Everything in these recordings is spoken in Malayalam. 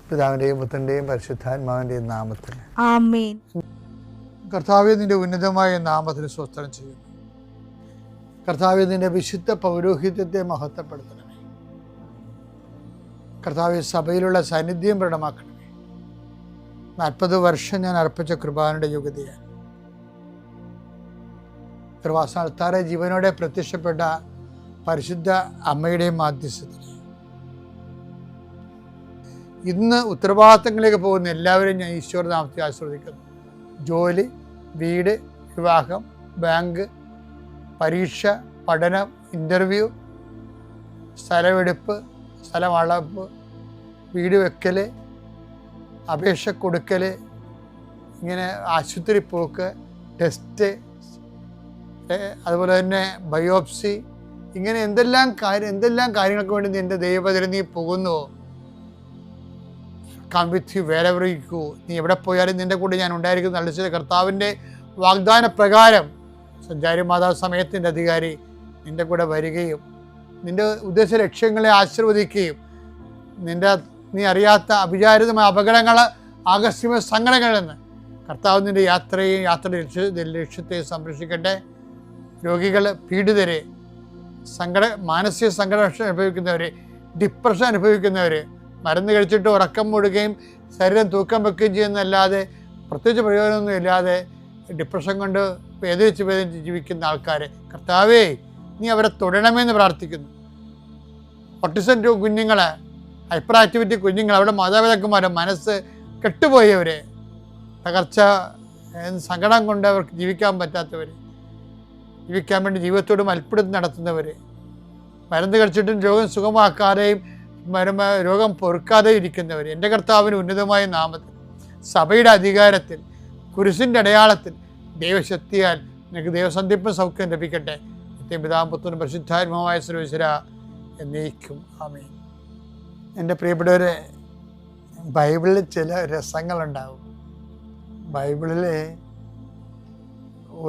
പിതാവിൻ്റെയും പുത്രൻ്റെയും പരിശുദ്ധാത്മാവിൻ്റെയും നാമത്തിൽ ആമേൻ. കർത്താവേ, നിന്റെ ഉന്നതമായ നാമത്തിന് സ്തോത്രം ചെയ്യുന്നു. കർത്താവേ, നിന്റെ വിശുദ്ധ പൗരോഹിത്യത്തെ മഹത്വപ്പെടുത്തണമേ. കർത്താവേ, സഭയിലുള്ള സാന്നിധ്യം പ്രകടമാക്കണമേ. 40 വർഷം ഞാൻ അർപ്പിച്ച കൃപാനയുടെ യോഗ്യതയാണ്. കൃപാസ്ഥാനത്താറെ ജീവനോടെ പ്രത്യക്ഷപ്പെട്ട പരിശുദ്ധ അമ്മയുടെയും മാധ്യസ്ഥത്തിൽ ഇന്ന് ഉത്തരവാദിത്തങ്ങളിലേക്ക് പോകുന്ന എല്ലാവരെയും ഞാൻ ഈശോയുടെ നാമത്തിൽ ആശീർവദിക്കുന്നു. ജോലി, വീട്, വിവാഹം, ബാങ്ക്, പരീക്ഷ, പഠനം, ഇൻ്റർവ്യൂ, സ്ഥലമെടുപ്പ്, സ്ഥലം അളവ്, വീട് വെക്കൽ, അപേക്ഷ കൊടുക്കൽ, ഇങ്ങനെ ആശുപത്രി പോക്ക്, ടെസ്റ്റ്, അതുപോലെ തന്നെ ബയോപ്സി, ഇങ്ങനെ എന്തെല്ലാം കാര്യങ്ങൾക്ക് വേണ്ടി നിൻ്റെ ദൈവപദത്തിൽ നീ പോകുന്നുവോ, come with you wherever you go. നീ എവിടെ പോയാലും നിൻ്റെ കൂടെ ഞാൻ ഉണ്ടായിരിക്കും. നല്ല കർത്താവിൻ്റെ വാഗ്ദാന പ്രകാരം സഞ്ചാരി മാതാവ് സമയത്തിൻ്റെ അധികാരി നിൻ്റെ കൂടെ വരികയും നിൻ്റെ ഉദ്ദേശ ലക്ഷ്യങ്ങളെ ആശീർവദിക്കുകയും നീ അറിയാത്ത അവിചാരിതമായ അപകടങ്ങൾ, ആകസ്മിക സങ്കടങ്ങളിൽ നിന്ന് കർത്താവ് നിൻ്റെ യാത്രയുടെ ലക്ഷ്യത്തെ സംരക്ഷിക്കട്ടെ. രോഗികൾ, പീഡിതരെ, മാനസിക സംഘടന അനുഭവിക്കുന്നവർ, ഡിപ്രഷൻ അനുഭവിക്കുന്നവർ, മരുന്ന് കഴിച്ചിട്ട് ഉറക്കം മൂടുകയും ശരീരം തൂക്കം വെക്കുകയും ചെയ്യുന്നതല്ലാതെ പ്രത്യേകിച്ച് പ്രയോജനമൊന്നും ഇല്ലാതെ ഡിപ്രഷൻ കൊണ്ട് വേദനിച്ച് ജീവിക്കുന്ന ആൾക്കാർ, കർത്താവേ നീ അവരെ തൊടണമെന്ന് പ്രാർത്ഥിക്കുന്നു. ഓട്ടിസം കുഞ്ഞുങ്ങൾ, ഹൈപ്പർ ആക്ടിവിറ്റി കുഞ്ഞുങ്ങൾ, അവിടെ മാതാപിതാക്കന്മാരെ മനസ്സ് കെട്ടുപോയവർ, തകർച്ച, സങ്കടം കൊണ്ട് അവർക്ക് ജീവിക്കാൻ പറ്റാത്തവർ, ജീവിക്കാൻ വേണ്ടി ജീവിതത്തോട് മൽപ്പിടുത്തം നടത്തുന്നവർ, മരുന്ന് കഴിച്ചിട്ടും രോഗം സുഖമാക്കാതെയും രോഗം പൊറുക്കാതെ ഇരിക്കുന്നവർ, എൻ്റെ കർത്താവിന് ഉന്നതമായ നാമത്തിൽ, സഭയുടെ അധികാരത്തിൽ, കുരിശിൻ്റെ അടയാളത്തിൽ, ദൈവശക്തിയാൽ നിനക്ക് ദൈവസന്ധിപ്പും സൗഖ്യം ലഭിക്കട്ടെ. പിതാവും പുത്രനും പരിശുദ്ധാത്മാവായ സർവ്വേശ്വരാ എന്നേക്കും ആമേൻ. എൻ്റെ പ്രിയപ്പെട്ടവരെ, ബൈബിളിൽ ചില രസങ്ങളുണ്ടാവും. ബൈബിളിൽ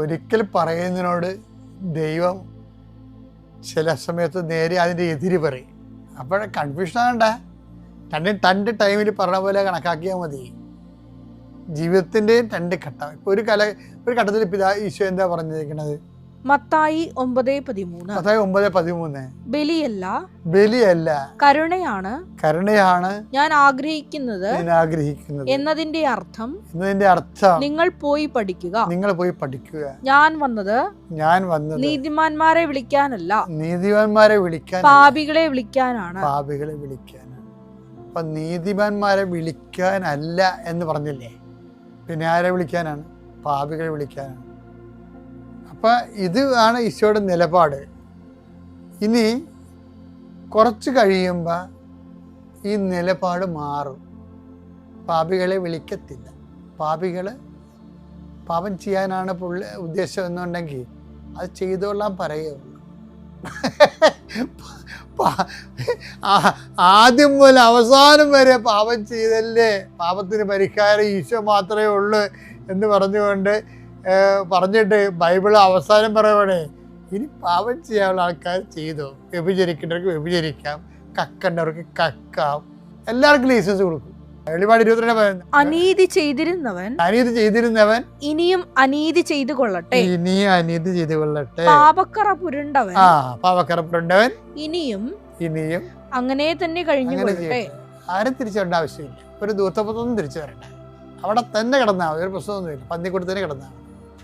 ഒരിക്കൽ പറയുന്നതിനോട് ദൈവം ചില സമയത്ത് നേരെ അതിൻ്റെ എതിര് പറയും. അപ്പോൾ കൺഫ്യൂഷൻ ആകണ്ട, രണ്ട് ടൈമിൽ പറഞ്ഞ പോലെ കണക്കാക്കിയാൽ മതി. ജീവിതത്തിൻ്റെയും 2 ഘട്ടം. ഇപ്പോൾ ഒരു ഘട്ടത്തിൽ ഈശോ എന്താ പറഞ്ഞിരിക്കുന്നത്? മത്തായി 9:13 ബലിയല്ല കരുണയാണ് ഞാൻ ആഗ്രഹിക്കുന്നത് എന്നതിന്റെ അർത്ഥം നിങ്ങൾ പോയി പഠിക്കുക. ഞാൻ വന്നത് നീതിമാന്മാരെ വിളിക്കാനല്ല, പാപികളെ വിളിക്കാനാണ്. അപ്പൊ നീതിമാന്മാരെ വിളിക്കാനല്ല എന്ന് പറഞ്ഞില്ലേ? പിന്നെ ആരെ വിളിക്കാനാണ്? പാപികളെ വിളിക്കാനാണ്. അപ്പം ഇത് ആണ് ഈശോയുടെ നിലപാട്. ഇനി കുറച്ച് കഴിയുമ്പോൾ ഈ നിലപാട് മാറും. പാപികളെ വിളിക്കത്തില്ല. പാപം ചെയ്യാനാണ് ഉദ്ദേശം എന്നുണ്ടെങ്കിൽ അത് ചെയ്തോളാൻ പറയുള്ളൂ. ആദ്യം മുതൽ അവസാനം വരെ പാപം ചെയ്തല്ലേ, പാപത്തിന് പരിഹാരം ഈശോ മാത്രമേ ഉള്ളൂ എന്ന് പറഞ്ഞിട്ട് ബൈബിൾ അവസാനം പറയുവാണേ, ഇനി പാപം ചെയ്യാനുള്ള ആൾക്കാർ ചെയ്തോ, വ്യഭിചരിക്കേണ്ടവർക്ക് വ്യഭിചരിക്കാം, കക്കേണ്ടവർക്ക് കക്കാം, എല്ലാവർക്കും ലൈസൻസ് കൊടുക്കും. വെളിപാട് 22 അനീതി ചെയ്തിരുന്നവൻ ഇനിയും അനീതി ചെയ്തു കൊള്ളട്ടെ, പാപക്കറ പുരണ്ടവൻ ഇനിയും അങ്ങനെ തന്നെ കഴിഞ്ഞു കൊള്ളട്ടെ. ആരും തിരിച്ചു വരേണ്ട ആവശ്യമില്ല. ഒരു ദൂതപുത്രനും തിരിച്ചു വരണ്ട, അവിടെ തന്നെ കിടന്നാൽ മതി. ഒരു പുസ്തകമൊന്നുമില്ല, പന്നിക്കൂടത്ത് തന്നെ കിടന്നാൽ മതി.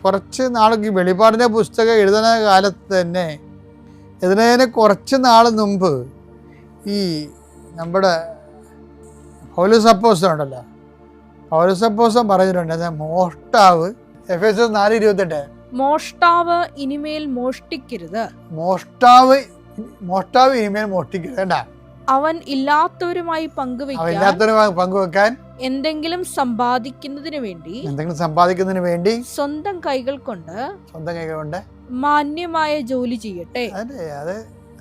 കുറച്ച് നാൾക്ക് വെളിപാടിൻ്റെ പുസ്തകം എഴുതുന്ന കാലത്ത് തന്നെ, എഴുതുന്നതിന് കുറച്ച് നാൾ മുമ്പ് ഈ നമ്മുടെ പൗലോസ് അപ്പോസ്തലൻ ഉണ്ടല്ലോ, പൗലോസ് അപ്പോസ്തലൻ പറഞ്ഞിട്ടുണ്ട്, മോഷ്ടാവ്, എഫേസ്യർ 4:28 മോഷ്ടാവ് ഇനിമേൽ മോഷ്ടിക്കരുത്, വേണ്ട. അവൻ ഇല്ലാത്തവരുമായി പങ്കുവെക്കാൻ എന്തെങ്കിലും സമ്പാദിക്കുന്നതിന് വേണ്ടി സ്വന്തം കൈകൾ കൊണ്ട് മാന്യമായ ജോലി ചെയ്യട്ടെ.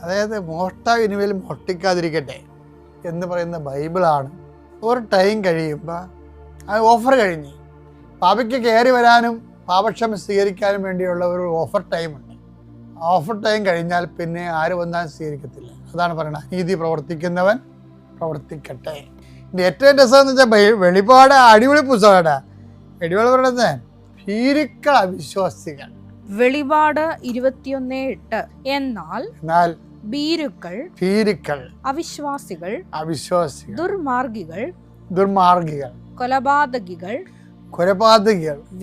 അതായത് മോഷ്ടാവ് ഇനിമേൽ മോഷ്ടിക്കാതിരിക്കട്ടെ എന്ന് പറയുന്ന ബൈബിളാണ്. ഒരു ടൈം കഴിയുമ്പോൾ ആ ഓഫർ കഴിഞ്ഞ് പാപയ്ക്ക് കയറി വരാനും പാപക്ഷമ സ്വീകരിക്കാനും വേണ്ടിയുള്ള ഒരു ഓഫർ ടൈമുണ്ട്. ഓഫർ ടൈം കഴിഞ്ഞാൽ പിന്നെ ആര് വന്നാലും സ്വീകരിക്കത്തില്ല. അതാണ് പറയുന്നത്, നീതി പ്രവർത്തിക്കുന്നവൻ പ്രവർത്തിക്കട്ടെ. ഏറ്റവും രസം എന്ന് വെച്ചാൽ വെളിപാട് അടിപൊളി പുസ്തകമാണ്. വെളിപാട് പറയുന്നത് ഭീരുക്കൾ അവിശ്വാസികൾ. വെളിപാട് 21:8. എന്നാൽ ഭീരുക്കൾ അവിശ്വാസികൾ ദുർമാർഗികൾ കൊലപാതകികൾ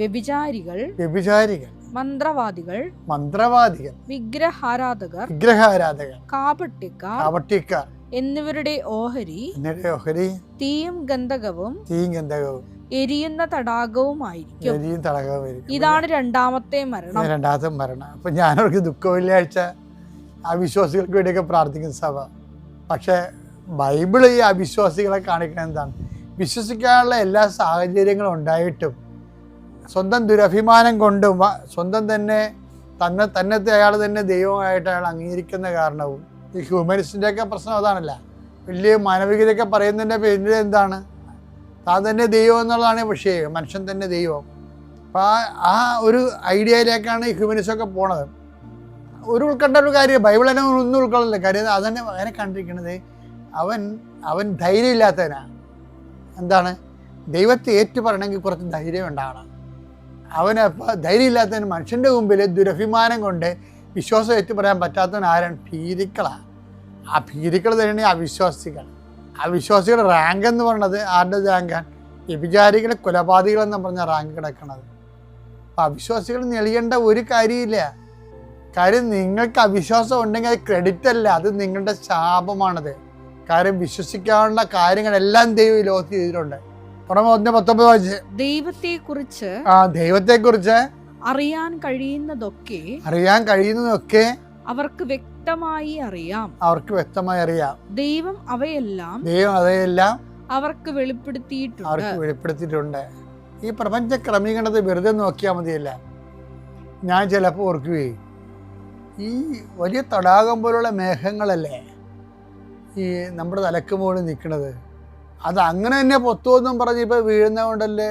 വ്യഭിചാരികൾ മന്ത്രവാദികൾ വിഗ്രഹാരാധകർ കാപട്യക്കാർ എന്നിവരുടെ ഓഹരി തീയും ഗന്ധകവും എരിയുന്ന തടാകവുമായിരിക്കും. ഇതാണ് രണ്ടാമത്തെ മരണം. അപ്പൊ ഞാനവർക്ക് ദുഃഖ വെള്ളിയാഴ്ച അവിശ്വാസികൾക്ക് വേണ്ടിയൊക്കെ പ്രാർത്ഥിക്കുന്ന സഭ. പക്ഷെ ബൈബിള് ഈ അവിശ്വാസികളെ കാണിക്കുന്നത് എന്താണ്? വിശ്വസിക്കാനുള്ള എല്ലാ സാഹചര്യങ്ങളും ഉണ്ടായിട്ടും സ്വന്തം ദുരഭിമാനം കൊണ്ടും സ്വന്തം തന്നത്തെ അയാൾ തന്നെ ദൈവമായിട്ട് അയാൾ അംഗീകരിക്കുന്ന കാരണവും ഈ ഹ്യൂമനിസ്റ്റിൻ്റെയൊക്കെ പ്രശ്നം അതാണല്ല. വലിയ മാനവികതയൊക്കെ പറയുന്നതിൻ്റെ പേരിൽ എന്താണ്? താൻ തന്നെ ദൈവം എന്നുള്ളതാണ് വിഷയം, മനുഷ്യൻ തന്നെ ദൈവം. അപ്പോൾ ആ ഒരു ഐഡിയയിലേക്കാണ് ഈ ഹ്യൂമനിസ്റ്റൊക്കെ പോണത്. ഉൾക്കൊണ്ട ഒരു കാര്യം ബൈബിൾ തന്നെ ഒന്നും ഉൾക്കൊള്ളില്ല. കാര്യം അതന്നെ അതിനെ കണ്ടിരിക്കുന്നത് അവൻ ധൈര്യമില്ലാത്തവനാണ്. എന്താണ്? ദൈവത്തെ ഏറ്റു പറയണമെങ്കിൽ കുറച്ച് ധൈര്യം ഉണ്ടാകണം. അവന് ധൈര്യമില്ലാത്തവന് മനുഷ്യൻ്റെ മുമ്പിൽ ദുരഭിമാനം കൊണ്ട് വിശ്വാസം ഏറ്റു പറയാൻ പറ്റാത്തവൻ ആരാണ്? ഭീരുക്കളാണ്. ആ ഭീരുക്കൾ തന്നെയാണ് അവിശ്വാസികളുടെ റാങ്ക് എന്ന് പറയുന്നത്. ആരുടെ റാങ്കാണ്? വ്യഭിചാരികളെ കൊലപാതകളെന്ന് പറഞ്ഞ റാങ്ക് കിടക്കണത്. അപ്പോൾ അവിശ്വാസികൾ നെളിയേണ്ട ഒരു കാര്യമില്ല. കാര്യം നിങ്ങൾക്ക് അവിശ്വാസം ഉണ്ടെങ്കിൽ അത് ക്രെഡിറ്റ് അല്ല, അത് നിങ്ങളുടെ ശാപമാണത്. കാര്യം വിശ്വസിക്കാനുള്ള കാര്യങ്ങളെല്ലാം ദൈവം ഈ ലോകത്ത് ചെയ്തിട്ടുണ്ട്. 1:19 ദൈവത്തെക്കുറിച്ച് അറിയാൻ കഴിയുന്നതൊക്കെ അവർക്ക് വ്യക്തമായി അറിയാം. ദൈവം അവയെല്ലാം അവർക്ക് വെളിപ്പെടുത്തിയിട്ടുണ്ട്. ഈ പ്രപഞ്ച ക്രമീകരണത്തെ വെറുതെ നോക്കിയാൽ മതിയല്ല. ഞാൻ ചിലപ്പോൾ ഓർക്കുകയും ഈ വലിയ തടാകം പോലുള്ള മേഘങ്ങളല്ലേ ഈ നമ്മുടെ തലക്ക് മുകളിൽ നിൽക്കുന്നത്, അത് അങ്ങനെ തന്നെ പൊത്തുമെന്നും പറഞ്ഞ് ഇപ്പോൾ വീഴുന്ന കൊണ്ടല്ലേ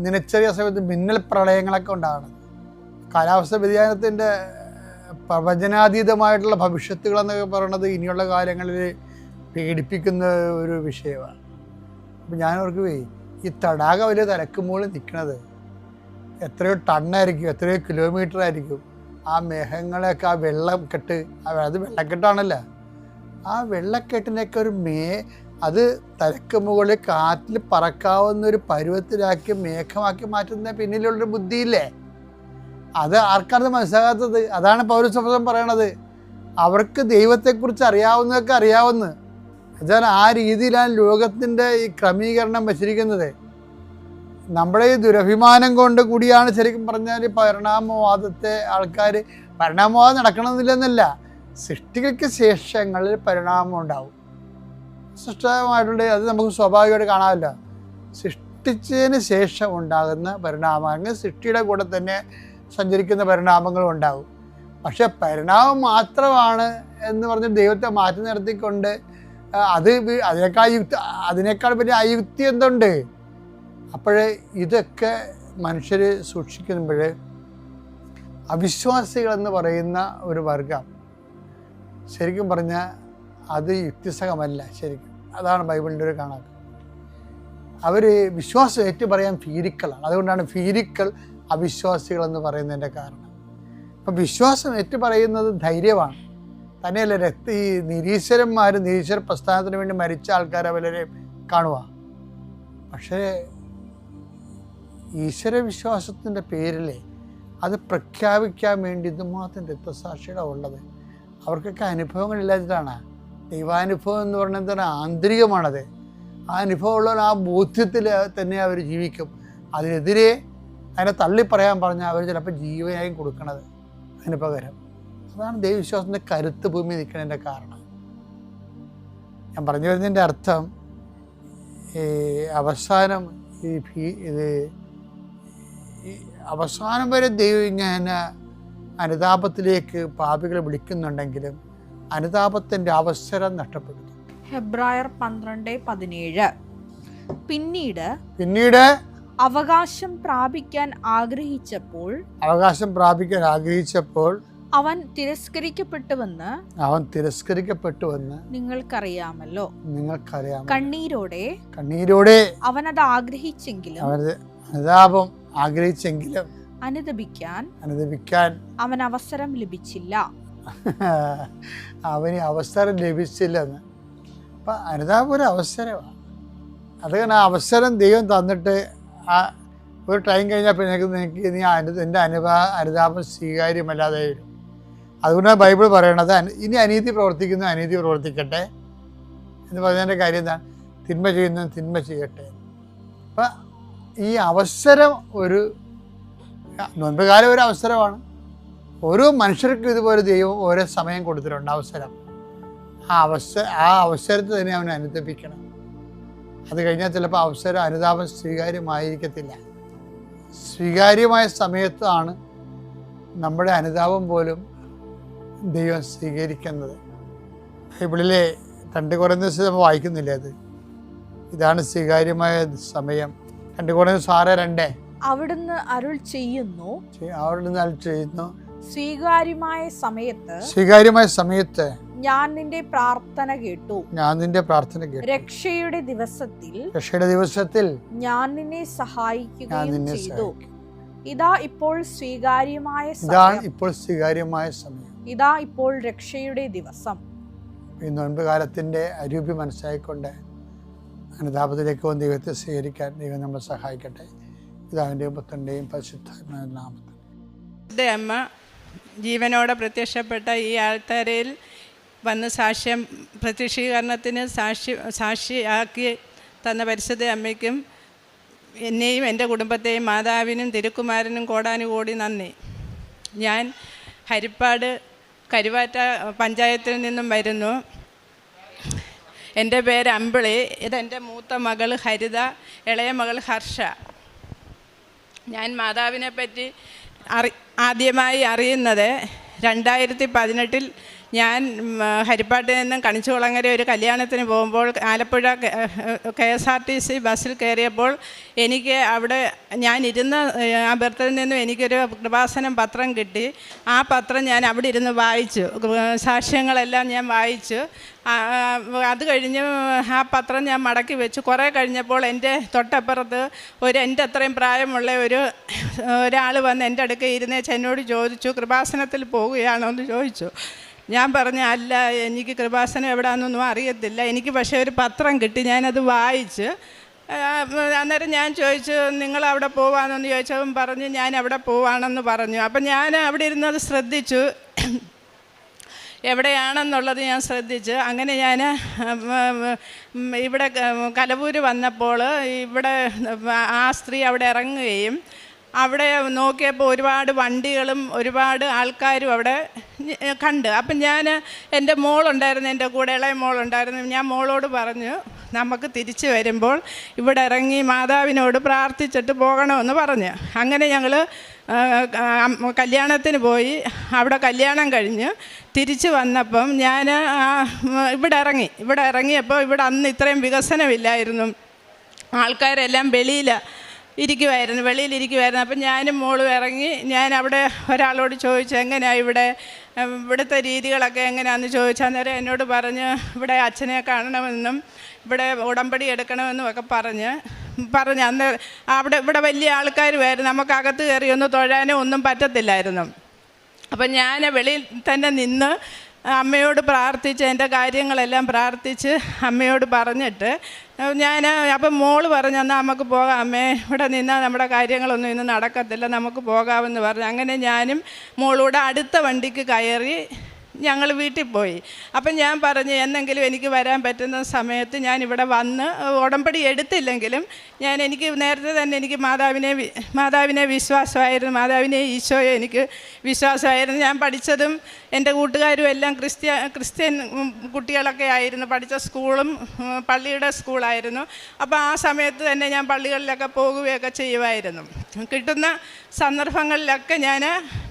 നിലച്ചെറിയ സമയത്ത് മിന്നൽ പ്രളയങ്ങളൊക്കെ ഉണ്ടാകണം. കാലാവസ്ഥ വ്യതിയാനത്തിൻ്റെ പ്രവചനാതീതമായിട്ടുള്ള ഭവിഷ്യത്തുകളെന്നൊക്കെ പറയുന്നത് ഇനിയുള്ള കാലങ്ങളിൽ പേടിപ്പിക്കുന്ന ഒരു വിഷയമാണ്. അപ്പം ഞാൻ ഓർക്കുകയെ ഈ തടാകം വലിയ തലക്ക് മുകളിൽ നിൽക്കുന്നത് എത്രയോ ടണ്ണായിരിക്കും, എത്രയോ കിലോമീറ്റർ ആയിരിക്കും. ആ മേഘങ്ങളെയൊക്കെ ആ വെള്ളക്കെട്ട്, അത് വെള്ളക്കെട്ടാണല്ലോ, ആ വെള്ളക്കെട്ടിനൊക്കെ അത് തലക്ക് മുകളിൽ കാറ്റിൽ പറക്കാവുന്ന ഒരു പരുവത്തിലാക്കി മേഘമാക്കി മാറ്റുന്ന പിന്നിലുള്ളൊരു ബുദ്ധിയില്ലേ, അത് ആർക്കാണ് മനസ്സിലാകാത്തത്? അതാണ് പൗരസഭ പറയണത്. അവർക്ക് ദൈവത്തെക്കുറിച്ച് അറിയാവുന്നതൊക്കെ അറിയാവുന്ന എന്നാൽ ആ രീതിയിലാണ് ലോകത്തിൻ്റെ ഈ ക്രമീകരണം വച്ചിരിക്കുന്നത്. നമ്മുടെ ഈ ദുരഭിമാനം കൊണ്ട് കൂടിയാണ് ശരിക്കും പറഞ്ഞാൽ പരിണാമവാദത്തെ ആൾക്കാർ പരിണാമവാദം നടക്കണമെന്നില്ലെന്നല്ല, സൃഷ്ടികൾക്ക് ശേഷങ്ങളിൽ പരിണാമം ഉണ്ടാവും. സൃഷ്ടമായിട്ടുള്ള അത് നമുക്ക് സ്വാഭാവികമായിട്ട് കാണാമല്ലോ. സൃഷ്ടിച്ചതിന് ശേഷം ഉണ്ടാകുന്ന പരിണാമങ്ങൾ സൃഷ്ടിയുടെ കൂടെ തന്നെ സഞ്ചരിക്കുന്ന പരിണാമങ്ങളും ഉണ്ടാകും. പക്ഷെ പരിണാമം മാത്രമാണ് എന്ന് പറഞ്ഞ് ദൈവത്തെ മാറ്റി നിർത്തിക്കൊണ്ട് അതിനേക്കാൾ വലിയ അയുക്തി എന്തുണ്ട്? അപ്പോൾ ഇതൊക്കെ മനുഷ്യർ സൂക്ഷിക്കുമ്പോൾ അവിശ്വാസികളെന്ന് പറയുന്ന ഒരു വർഗം ശരിക്കും പറഞ്ഞാൽ അത് യുക്തിസഹമല്ല. ശരിക്കും അതാണ് ബൈബിളിൻ്റെ ഒരു കണക്ക്. അവർ വിശ്വാസം ഏറ്റു പറയാൻ ഭീരുക്കളാണ്. അതുകൊണ്ടാണ് ഭീരുക്കൾ അവിശ്വാസികളെന്ന് പറയുന്നതിൻ്റെ കാരണം. അപ്പം വിശ്വാസം ഏറ്റു പറയുന്നത് ധൈര്യമാണ്. തന്നെയല്ല ഈ നിരീശ്വര പ്രസ്ഥാനത്തിന് വേണ്ടി മരിച്ച ആൾക്കാരെ വളരെ കാണുക. പക്ഷേ ഈശ്വരവിശ്വാസത്തിൻ്റെ പേരിൽ അത് പ്രഖ്യാപിക്കാൻ വേണ്ടി ഇതുമാത്രം രക്തസാക്ഷികളാണ് ഉള്ളത്. അവർക്കൊക്കെ അനുഭവങ്ങളില്ലാതിട്ടാണ്. ദൈവാനുഭവം എന്ന് പറയുന്നത് ആന്തരികമാണത്. ആ അനുഭവമുള്ളവർ ആ ബോധ്യത്തിൽ തന്നെ അവർ ജീവിക്കും. അതിനെതിരെ അതിനെ തള്ളിപ്പറയാൻ പറഞ്ഞാൽ അവർ ചിലപ്പോൾ ജീവനായും കൊടുക്കണത് അതിന് പകരം. അതാണ് ദൈവവിശ്വാസത്തിൻ്റെ കരുത്ത് ഭൂമി നിൽക്കുന്നതിൻ്റെ കാരണം. ഞാൻ പറഞ്ഞു വരുന്നതിൻ്റെ അർത്ഥം അവസാനം വരെ ദൈവം ഇങ്ങനെ അനുതാപത്തിലേക്ക് പാപികളെ വിളിക്കുന്നുണ്ടെങ്കിലും അനുതാപത്തിൻ്റെ അവസരം നഷ്ടപ്പെടുന്നു. ഹെബ്രായർ 12:17 പിന്നീട് അവകാശം പ്രാപിക്കാൻ ആഗ്രഹിച്ചപ്പോൾ അവൻ തിരസ്കരിക്കപ്പെട്ടുവെന്ന് നിങ്ങൾക്കറിയാമല്ലോ. കണ്ണീരോടെ അവനത് ആഗ്രഹിച്ചെങ്കിലും അനുദപിക്കാൻ അവന് അവസരം ലഭിച്ചില്ല. അവന് അവസരം ലഭിച്ചില്ലെന്ന്. അപ്പം അനുതാപം ഒരു അവസരമാണ്. അത് കാരണം അവസരം ദൈവം തന്നിട്ട് ആ ഒരു ടൈം കഴിഞ്ഞാൽ പിന്നെ നിനക്ക് നീ എൻ്റെ അനുതാപം സ്വീകാര്യമല്ലാതെ വരും. അതുകൊണ്ടാണ് ബൈബിൾ പറയണത്, ഇനി അനീതി പ്രവർത്തിക്കട്ടെ എന്ന് പറഞ്ഞതിൻ്റെ കാര്യം എന്താണ്? തിന്മ ചെയ്യുന്നത് തിന്മ ചെയ്യട്ടെ. അപ്പം ഈ അവസരം ഒരു നോൻപുകാലം ഒരു അവസരമാണ്. ഓരോ മനുഷ്യർക്കും ഇതുപോലെ ദൈവം ഓരോ സമയം കൊടുത്തിട്ടുണ്ട്, അവസരം. ആ അവസരത്തെ തന്നെ അവനെ അനുദപിക്കണം. അത് കഴിഞ്ഞാൽ ചിലപ്പോൾ അനുതാപം സ്വീകാര്യമായിരിക്കത്തില്ല. സ്വീകാര്യമായ സമയത്താണ് നമ്മുടെ അനുതാപം പോലും ദൈവം സ്വീകരിക്കുന്നത്. ബൈബിളിലെ 2 കൊരിന്ത്യർ നമ്മൾ വായിക്കുന്നില്ലേ, അത് ഇതാണ് സ്വീകാര്യമായ സമയം. 2 കൊരിന്ത്യർ 6:2 അവിടുന്ന് അരുൾ ചെയ്യുന്നു, സ്വീകാര്യമായ സമയത്ത് ഞാൻ നിന്റെ പ്രാർത്ഥന കേട്ടു. രക്ഷയുടെ ദിവസത്തിൽ ഞാൻ നിന്നെ സഹായിക്കുകയും ചെയ്തു. ഇതാ ഇപ്പോൾ സ്വീകാര്യമായ സമയം. ഇതാ ഇപ്പോൾ രക്ഷയുടെ ദിവസം. ഈ നോൻപ് കാലത്തിന്റെ അരൂപി മനസ്സിലായിക്കൊണ്ട് അനുതാപത്തിലേക്ക് വന്ന് ദൈവത്തെ സ്വീകരിക്കാൻ ദൈവം നമ്മളെ സഹായിക്കട്ടെ. പിതാവിന്റെയും പുത്രന്റെയും പരിശുദ്ധാത്മാവിന്റെ നാമത്തിൽ. അമ്മ ജീവനോടെ പ്രത്യക്ഷപ്പെട്ട ഈ ആൾത്താരയിൽ വന്ന് പ്രത്യക്ഷീകരണത്തിന് സാക്ഷിയാക്കി തന്ന പരിശുദ്ധ അമ്മയ്ക്കും എന്നെയും എൻ്റെ കുടുംബത്തെയും മാതാവിനും തിരുക്കുമാരനും കോടാനുകോടി നന്ദി. ഞാൻ ഹരിപ്പാട് കരുവാറ്റ പഞ്ചായത്തിൽ നിന്നും വരുന്നു. എൻ്റെ പേര് അമ്പിളി. ഇതെൻ്റെ മൂത്ത മകൾ ഹരിത, ഇളയ മകൾ ഹർഷ. ഞാൻ മാതാവിനെ പറ്റി ആദ്യമായി അറിയുന്നത് 2018 ഞാൻ ഹരിപ്പാട്ടിൽ നിന്നും കണിച്ചുകുളങ്ങര ഒരു കല്യാണത്തിന് പോകുമ്പോൾ ആലപ്പുഴ KSRTC ബസ്സിൽ കയറിയപ്പോൾ എനിക്ക് അവിടെ ഞാനിരുന്ന ആ ബർത്തിൽ നിന്നും എനിക്കൊരു കൃപാസനം പത്രം കിട്ടി. ആ പത്രം ഞാൻ അവിടെ ഇരുന്ന് വായിച്ചു, സാക്ഷ്യങ്ങളെല്ലാം ഞാൻ വായിച്ചു. അത് കഴിഞ്ഞ് ആ പത്രം ഞാൻ മടക്കി വെച്ചു. കുറേ കഴിഞ്ഞപ്പോൾ എൻ്റെ തൊട്ടപ്പുറത്ത് എൻ്റെ അത്രയും പ്രായമുള്ള ഒരാൾ വന്ന് എൻ്റെ അടുക്കൽ ഇരുന്നേച്ച് എന്നോട് ചോദിച്ചു, കൃപാസനത്തിൽ പോവുകയാണോ എന്ന് ചോദിച്ചു. ഞാൻ പറഞ്ഞു, അല്ല, എനിക്ക് കൃപാസനം എവിടെയാണെന്നൊന്നും അറിയത്തില്ല, എനിക്ക് പക്ഷേ ഒരു പത്രം കിട്ടി, ഞാനത് വായിച്ച്. അന്നേരം ഞാൻ ചോദിച്ചു, നിങ്ങളവിടെ പോവാണെന്ന് ചോദിച്ചവൻ പറഞ്ഞു, ഞാൻ അവിടെ പോവാണെന്ന് പറഞ്ഞു. അപ്പം ഞാൻ അവിടെ ഇരുന്നത് ശ്രദ്ധിച്ചു, എവിടെയാണെന്നുള്ളത് ഞാൻ ശ്രദ്ധിച്ചു. അങ്ങനെ ഞാൻ ഇവിടെ കലവൂര് വന്നപ്പോൾ ഇവിടെ ആ സ്ത്രീ അവിടെ ഇറങ്ങുകയും അവിടെ നോക്കിയപ്പോൾ ഒരുപാട് വണ്ടികളും ഒരുപാട് ആൾക്കാരും അവിടെ കണ്ട്. അപ്പം ഞാൻ എൻ്റെ മോളുണ്ടായിരുന്നു, എൻ്റെ കൂടെ ഇളയ മോളുണ്ടായിരുന്നു. ഞാൻ മോളോട് പറഞ്ഞു, നമുക്ക് തിരിച്ചു വരുമ്പോൾ ഇവിടെ ഇറങ്ങി മാതാവിനോട് പ്രാർത്ഥിച്ചിട്ട് പോകണമെന്ന് പറഞ്ഞു. അങ്ങനെ ഞങ്ങൾ കല്യാണത്തിന് പോയി. അവിടെ കല്യാണം കഴിഞ്ഞ് തിരിച്ച് വന്നപ്പം ഞാൻ ഇവിടെ ഇറങ്ങിയപ്പോൾ ഇവിടെ അന്ന് ഇത്രയും വികസനമില്ലായിരുന്നു. ആൾക്കാരെല്ലാം വെളിയിലിരിക്കുമായിരുന്നു. അപ്പം ഞാനും മോളും ഇറങ്ങി. ഞാൻ അവിടെ ഒരാളോട് ചോദിച്ചു, എങ്ങനെയാണ് ഇവിടുത്തെ രീതികളൊക്കെ എങ്ങനെയാണെന്ന് ചോദിച്ചാൽ നേരം എന്നോട് പറഞ്ഞ് ഇവിടെ അച്ഛനെ കാണണമെന്നും ഇവിടെ ഉടമ്പടി എടുക്കണമെന്നും ഒക്കെ പറഞ്ഞ് അന്ന് ഇവിടെ വലിയ ആൾക്കാരുമായിരുന്നു. നമുക്കകത്ത് കയറി ഒന്ന് തൊഴാനോ ഒന്നും പറ്റത്തില്ലായിരുന്നു. അപ്പം ഞാൻ വെളിയിൽ തന്നെ നിന്ന് അമ്മയോട് പ്രാർത്ഥിച്ച് എൻ്റെ കാര്യങ്ങളെല്ലാം പ്രാർത്ഥിച്ച് അമ്മയോട് പറഞ്ഞിട്ട് അപ്പം മോള് പറഞ്ഞു, എന്നാൽ നമുക്ക് പോകാം അമ്മേ, ഇവിടെ നിന്നാൽ നമ്മുടെ കാര്യങ്ങളൊന്നും ഇന്ന് നടക്കത്തില്ല, നമുക്ക് പോകാമെന്ന് പറഞ്ഞു. അങ്ങനെ ഞാനും മോളൂടെ അടുത്ത വണ്ടിക്ക് കയറി ഞങ്ങൾ വീട്ടിൽ പോയി. അപ്പം ഞാൻ പറഞ്ഞു, എന്നെങ്കിലും എനിക്ക് വരാൻ പറ്റുന്ന സമയത്ത് ഞാൻ ഇവിടെ വന്ന് ഉടമ്പടി എടുത്തില്ലെങ്കിലും എനിക്ക് നേരത്തെ തന്നെ എനിക്ക് മാതാവിനെ വിശ്വാസമായിരുന്നു, മാതാവിനെ ഈശോയെ എനിക്ക് വിശ്വാസമായിരുന്നു. ഞാൻ പഠിച്ചതും എൻ്റെ കൂട്ടുകാരും എല്ലാം ക്രിസ്ത്യൻ കുട്ടികളൊക്കെ ആയിരുന്നു. പഠിച്ച സ്കൂളും പള്ളിയുടെ സ്കൂളായിരുന്നു. അപ്പോൾ ആ സമയത്ത് തന്നെ ഞാൻ പള്ളികളിലൊക്കെ പോകുകയൊക്കെ ചെയ്യുമായിരുന്നു. കിട്ടുന്ന സന്ദർഭങ്ങളിലൊക്കെ ഞാൻ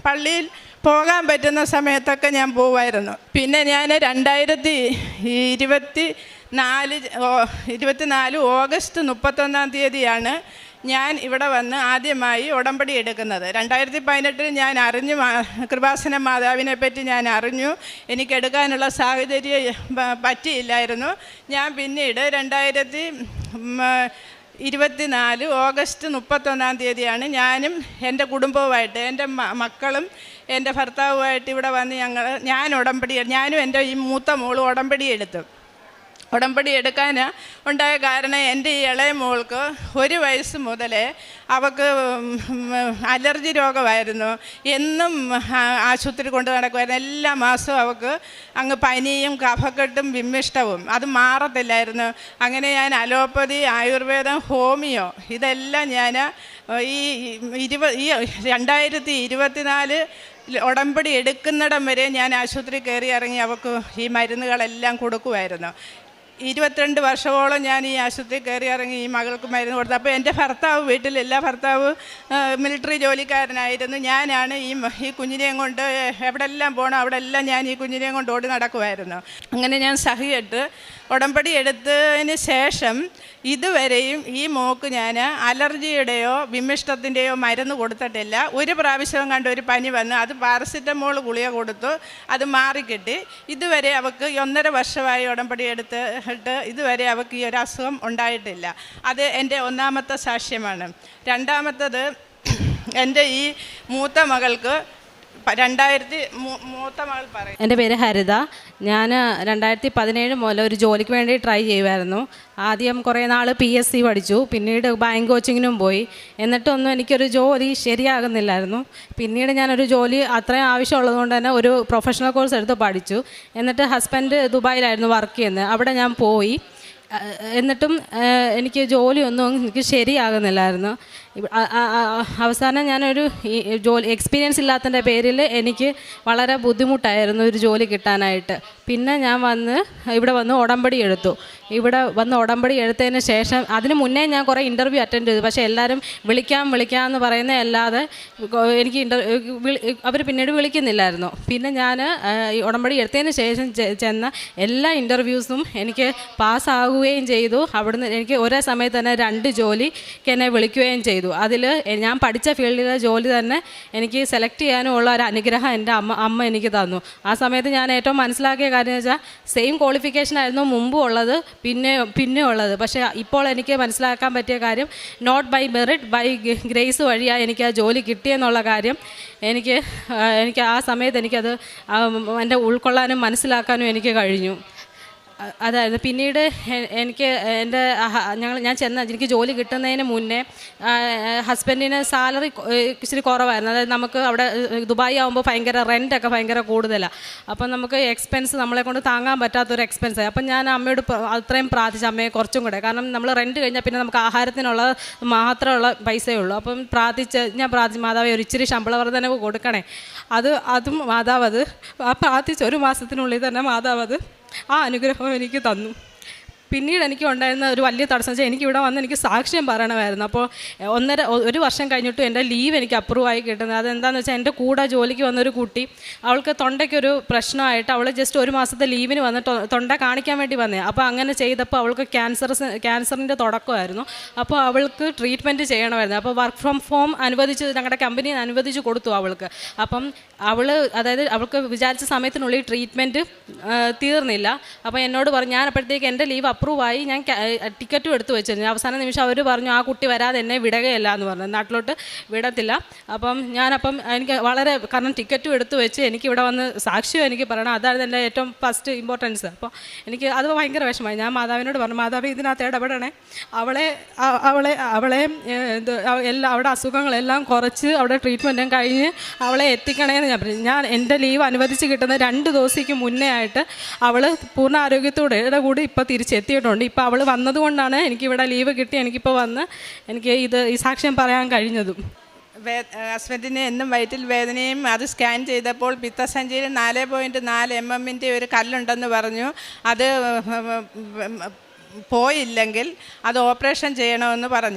പള്ളിയിൽ പോകാൻ പറ്റുന്ന സമയത്തൊക്കെ ഞാൻ പോകുമായിരുന്നു. പിന്നെ ഞാൻ 2024 24 ഓഗസ്റ്റ് 31-ാം തീയതിയാണ് ഞാൻ ഇവിടെ വന്ന് ആദ്യമായി ഉടമ്പടി എടുക്കുന്നത്. 2018 ഞാൻ അറിഞ്ഞു, കൃപാസന മാതാവിനെ പറ്റി ഞാൻ അറിഞ്ഞു. എനിക്കെടുക്കാനുള്ള സാഹചര്യം പറ്റിയില്ലായിരുന്നു. ഞാൻ പിന്നീട് 2024 ഓഗസ്റ്റ് 31-ാം തീയതിയാണ് ഞാനും എൻ്റെ കുടുംബവുമായിട്ട്, എൻ്റെ മക്കളും എൻ്റെ ഭർത്താവുമായിട്ട് ഇവിടെ വന്ന് ഞാനും എൻ്റെ ഈ മൂത്ത മോളും ഉടമ്പടി എടുത്തു. ഉടമ്പടി എടുക്കാൻ ഉണ്ടായ കാരണം എൻ്റെ ഈ ഇളയ മോൾക്ക് 1 വയസ്സ് മുതലേ അവൾക്ക് അലർജി രോഗമായിരുന്നു. എന്നും ആശുപത്രി കൊണ്ട് നടക്കുമായിരുന്നു. എല്ലാ മാസവും അവൾക്ക് അങ്ങ് പനിയും കഫക്കെട്ടും വിമ്മിഷ്ടവും, അത് മാറത്തില്ലായിരുന്നു. അങ്ങനെ ഞാൻ അലോപ്പതി, ആയുർവേദം, ഹോമിയോ ഇതെല്ലാം ഞാൻ ഈ 2024 ഉടമ്പടി എടുക്കുന്നിടം വരെ ഞാൻ ആശുപത്രി കയറി ഇറങ്ങി അവൾക്ക് ഈ മരുന്നുകളെല്ലാം കൊടുക്കുമായിരുന്നു. 22 വർഷമോളം ഞാൻ ഈ ആശുപത്രി കയറി ഇറങ്ങി ഈ മകൾക്ക് മരുന്ന് കൊടുത്തു. അപ്പോൾ എൻ്റെ വീട്ടിലില്ല. ഭർത്താവ് മിലിറ്ററി ജോലിക്കാരനായിരുന്നു. ഞാനാണ് ഈ കുഞ്ഞിനെയും കൊണ്ട് എവിടെല്ലാം പോകണം അവിടെല്ലാം ഞാൻ ഈ കുഞ്ഞിനെയും കൊണ്ട് ഓടി നടക്കുമായിരുന്നു. അങ്ങനെ ഞാൻ സഹിയിട്ട് ഉടമ്പടി എടുത്തതിന് ശേഷം ഇതുവരെയും ഈ മോക്ക് ഞാൻ അലർജിയുടെയോ വിമ്മിഷ്ടത്തിൻ്റെയോ മരുന്ന് കൊടുത്തിട്ടില്ല. 1 പ്രാവശ്യം കണ്ട് ഒരു പനി വന്ന് അത് പാരസിറ്റമോൾ ഗുളിക കൊടുത്തു, അത് മാറിക്കിട്ടി. ഇതുവരെ അവൾക്ക് 1.5 വർഷമായി ഉടമ്പടി എടുത്തിട്ട് ഇതുവരെ അവൾക്ക് ഈ ഒരു അസുഖം ഉണ്ടായിട്ടില്ല. അത് എൻ്റെ ഒന്നാമത്തെ സാക്ഷ്യമാണ്. രണ്ടാമത്തത്, എൻ്റെ ഈ മൂത്ത മകൾക്ക് മൂത്ത മകൾ പറയും. എൻ്റെ പേര് ഹരിത. ഞാൻ 2017 മുതൽ ഒരു ജോലിക്ക് വേണ്ടി ട്രൈ ചെയ്യുമായിരുന്നു. ആദ്യം കുറേ നാൾ PSC പഠിച്ചു, പിന്നീട് ബാങ്ക് കോച്ചിങ്ങിനും പോയി. എന്നിട്ടൊന്നും എനിക്കൊരു ജോലി ശരിയാകുന്നില്ലായിരുന്നു. പിന്നീട് ഞാനൊരു ജോലി അത്രയും ആവശ്യമുള്ളതുകൊണ്ട് തന്നെ ഒരു പ്രൊഫഷണൽ കോഴ്സ് എടുത്ത് പഠിച്ചു. എന്നിട്ട് ഹസ്ബൻഡ് ദുബായിലായിരുന്നു വർക്ക് ചെയ്യുന്നത്. അവിടെ ഞാൻ പോയി. എന്നിട്ടും എനിക്ക് ജോലിയൊന്നും എനിക്ക് ശരിയാകുന്നില്ലായിരുന്നു. അവസാനം ഞാനൊരു എക്സ്പീരിയൻസ് ഇല്ലാത്തതിൻ്റെ പേരിൽ എനിക്ക് വളരെ ബുദ്ധിമുട്ടായിരുന്നു ഒരു ജോലി കിട്ടാനായിട്ട്. പിന്നെ ഞാൻ ഇവിടെ വന്ന് ഉടമ്പടി എടുത്തു. ഇവിടെ വന്ന് ഉടമ്പടി എടുത്തതിന് ശേഷം അതിന് മുന്നേ ഞാൻ കുറേ ഇൻ്റർവ്യൂ അറ്റൻഡ് ചെയ്തു. പക്ഷേ എല്ലാവരും വിളിക്കാമെന്ന് പറയുന്നതല്ലാതെ എനിക്ക് അവർ പിന്നീട് വിളിക്കുന്നില്ലായിരുന്നു. പിന്നെ ഞാൻ ഈ ഉടമ്പടി എടുത്തതിന് ശേഷം ചെന്ന എല്ലാ ഇൻ്റർവ്യൂസും എനിക്ക് പാസ്സാകുകയും ചെയ്തു. അവിടുന്ന് എനിക്ക് ഒരേ സമയത്ത് തന്നെ 2 ജോലിക്ക് എന്നെ വിളിക്കുകയും ചെയ്തു. അതിൽ ഞാൻ പഠിച്ച ഫീൽഡിലെ ജോലി തന്നെ എനിക്ക് സെലക്ട് ചെയ്യാനുമുള്ള ഒരു അനുഗ്രഹം എൻ്റെ അമ്മ എനിക്ക് തന്നു. ആ സമയത്ത് ഞാൻ ഏറ്റവും മനസ്സിലാക്കിയ കാര്യം എന്ന് വെച്ചാൽ സെയിം ക്വാളിഫിക്കേഷൻ ആയിരുന്നു മുമ്പും ഉള്ളത്, പിന്നെ ഉള്ളത്. പക്ഷേ ഇപ്പോൾ എനിക്ക് മനസ്സിലാക്കാൻ പറ്റിയ കാര്യം, not by merit, by grace വഴിയാണ് എനിക്ക് ആ ജോലി കിട്ടിയെന്നുള്ള കാര്യം എനിക്ക് ആ സമയത്ത് എനിക്കത് എൻ്റെ ഉൾക്കൊള്ളാനും മനസ്സിലാക്കാനും എനിക്ക് കഴിഞ്ഞു. അതായിരുന്നു. പിന്നീട് എനിക്ക് എനിക്ക് ജോലി കിട്ടുന്നതിന് മുന്നേ ഹസ്ബൻഡിന് സാലറി ഇച്ചിരി കുറവായിരുന്നു. അതായത് നമുക്ക് അവിടെ ദുബായ് ആകുമ്പോൾ റെൻ്റൊക്കെ ഭയങ്കര കൂടുതലാണ്. അപ്പം നമുക്ക് എക്സ്പെൻസ് നമ്മളെ കൊണ്ട് താങ്ങാൻ പറ്റാത്തൊരു എക്സ്പെൻസായി. അപ്പം ഞാൻ അമ്മയോട് അത്രയും പ്രാർത്ഥിച്ചു, അമ്മയെ കുറച്ചും കൂടെ, കാരണം നമ്മൾ റെൻറ്റ് കഴിഞ്ഞാൽ പിന്നെ നമുക്ക് ആഹാരത്തിനുള്ള മാത്രമുള്ള പൈസയേ ഉള്ളൂ. അപ്പം ഞാൻ പ്രാർത്ഥിച്ചു, മാതാവേ ഒരു ഇച്ചിരി ശമ്പള വർധനവ് കൊടുക്കണേ. അതും മാതാവ് പ്രാർത്ഥിച്ച 1 മാസത്തിനുള്ളിൽ തന്നെ മാതാവ് ആ അനുഗ്രഹം എനിക്ക് തന്നു. പിന്നീട് എനിക്ക് ഉണ്ടായിരുന്ന ഒരു വലിയ തടസ്സം വെച്ചാൽ എനിക്കിവിടെ വന്ന് എനിക്ക് സാക്ഷ്യം പറയണമായിരുന്നു. അപ്പോൾ 1 വർഷം കഴിഞ്ഞിട്ടും എൻ്റെ ലീവ് എനിക്ക് അപ്രൂവ് ആയി കിട്ടുന്നത്. അതെന്താണെന്ന് വെച്ചാൽ എൻ്റെ കൂടെ ജോലിക്ക് വന്നൊരു കുട്ടി, അവൾക്ക് തൊണ്ടയ്ക്കൊരു പ്രശ്നമായിട്ട് അവൾ ജസ്റ്റ് 1 മാസത്തെ ലീവിന് വന്ന് തൊണ്ട കാണിക്കാൻ വേണ്ടി വന്നേ. അപ്പോൾ അങ്ങനെ ചെയ്തപ്പോൾ അവൾക്ക് ക്യാൻസറിൻ്റെ തുടക്കമായിരുന്നു. അപ്പോൾ അവൾക്ക് ട്രീറ്റ്മെൻറ്റ് ചെയ്യണമായിരുന്നു. അപ്പോൾ വർക്ക് ഫ്രം ഹോം ഞങ്ങളുടെ കമ്പനി അനുവദിച്ച് കൊടുത്തു അവൾക്ക്. അപ്പം അവൾക്ക് വിചാരിച്ച സമയത്തിനുള്ളിൽ ട്രീറ്റ്മെൻറ്റ് തീർന്നില്ല. അപ്പോൾ എന്നോട് പറഞ്ഞു, ഞാൻ അപ്പോഴത്തേക്ക് എൻ്റെ ലീവ് അപ്രൂവായി, ഞാൻ ടിക്കറ്റും എടുത്ത് വെച്ചിരുന്നു. അവസാന നിമിഷം അവർ പറഞ്ഞു ആ കുട്ടി വരാതെ എന്നെ വിടുകയല്ല എന്ന് പറഞ്ഞു, നാട്ടിലോട്ട് വിടത്തില്ല. അപ്പം എനിക്ക് കാരണം ടിക്കറ്റും എടുത്ത് വെച്ച് എനിക്കിവിടെ വന്ന് സാക്ഷ്യം എനിക്ക് പറയണം, അതാണ് എൻ്റെ ഏറ്റവും ഫസ്റ്റ് ഇമ്പോർട്ടൻസ്. അപ്പോൾ എനിക്ക് അത് ഭയങ്കര വിഷമമായി. ഞാൻ മാതാവിനോട് പറഞ്ഞു, മാതാവ് ഇതിനകത്ത് ഇടപെടണേ, അവളെ അവിടെ അസുഖങ്ങളെല്ലാം കുറച്ച് അവിടെ ട്രീറ്റ്മെൻറ്റും കഴിഞ്ഞ് അവളെ എത്തിക്കണേന്ന് ഞാൻ പറഞ്ഞു. ഞാൻ എൻ്റെ ലീവ് അനുവദിച്ച് കിട്ടുന്ന 2 ദിവസത്തേക്ക് മുന്നേ ആയിട്ട് അവൾ പൂർണ്ണ ആരോഗ്യത്തോടെ കൂടി ഇപ്പോൾ തിരിച്ചെത്തിയിട്ടുണ്ട്. ഇപ്പോൾ അവൾ വന്നതുകൊണ്ടാണ് എനിക്കിവിടെ ലീവ് കിട്ടി എനിക്കിപ്പോൾ വന്ന് എനിക്ക് ഈ സാക്ഷ്യം പറയാൻ കഴിഞ്ഞതും. ഹസ്ബൻഡിന് എന്നും വയറ്റിൽ വേദനയും, അത് സ്കാൻ ചെയ്തപ്പോൾ പിത്തസഞ്ചിയിൽ 4.4 mm ഒരു കല്ലുണ്ടെന്ന് പറഞ്ഞു. അത് പോയില്ലെങ്കിൽ അത് ഓപ്പറേഷൻ ചെയ്യണമെന്ന്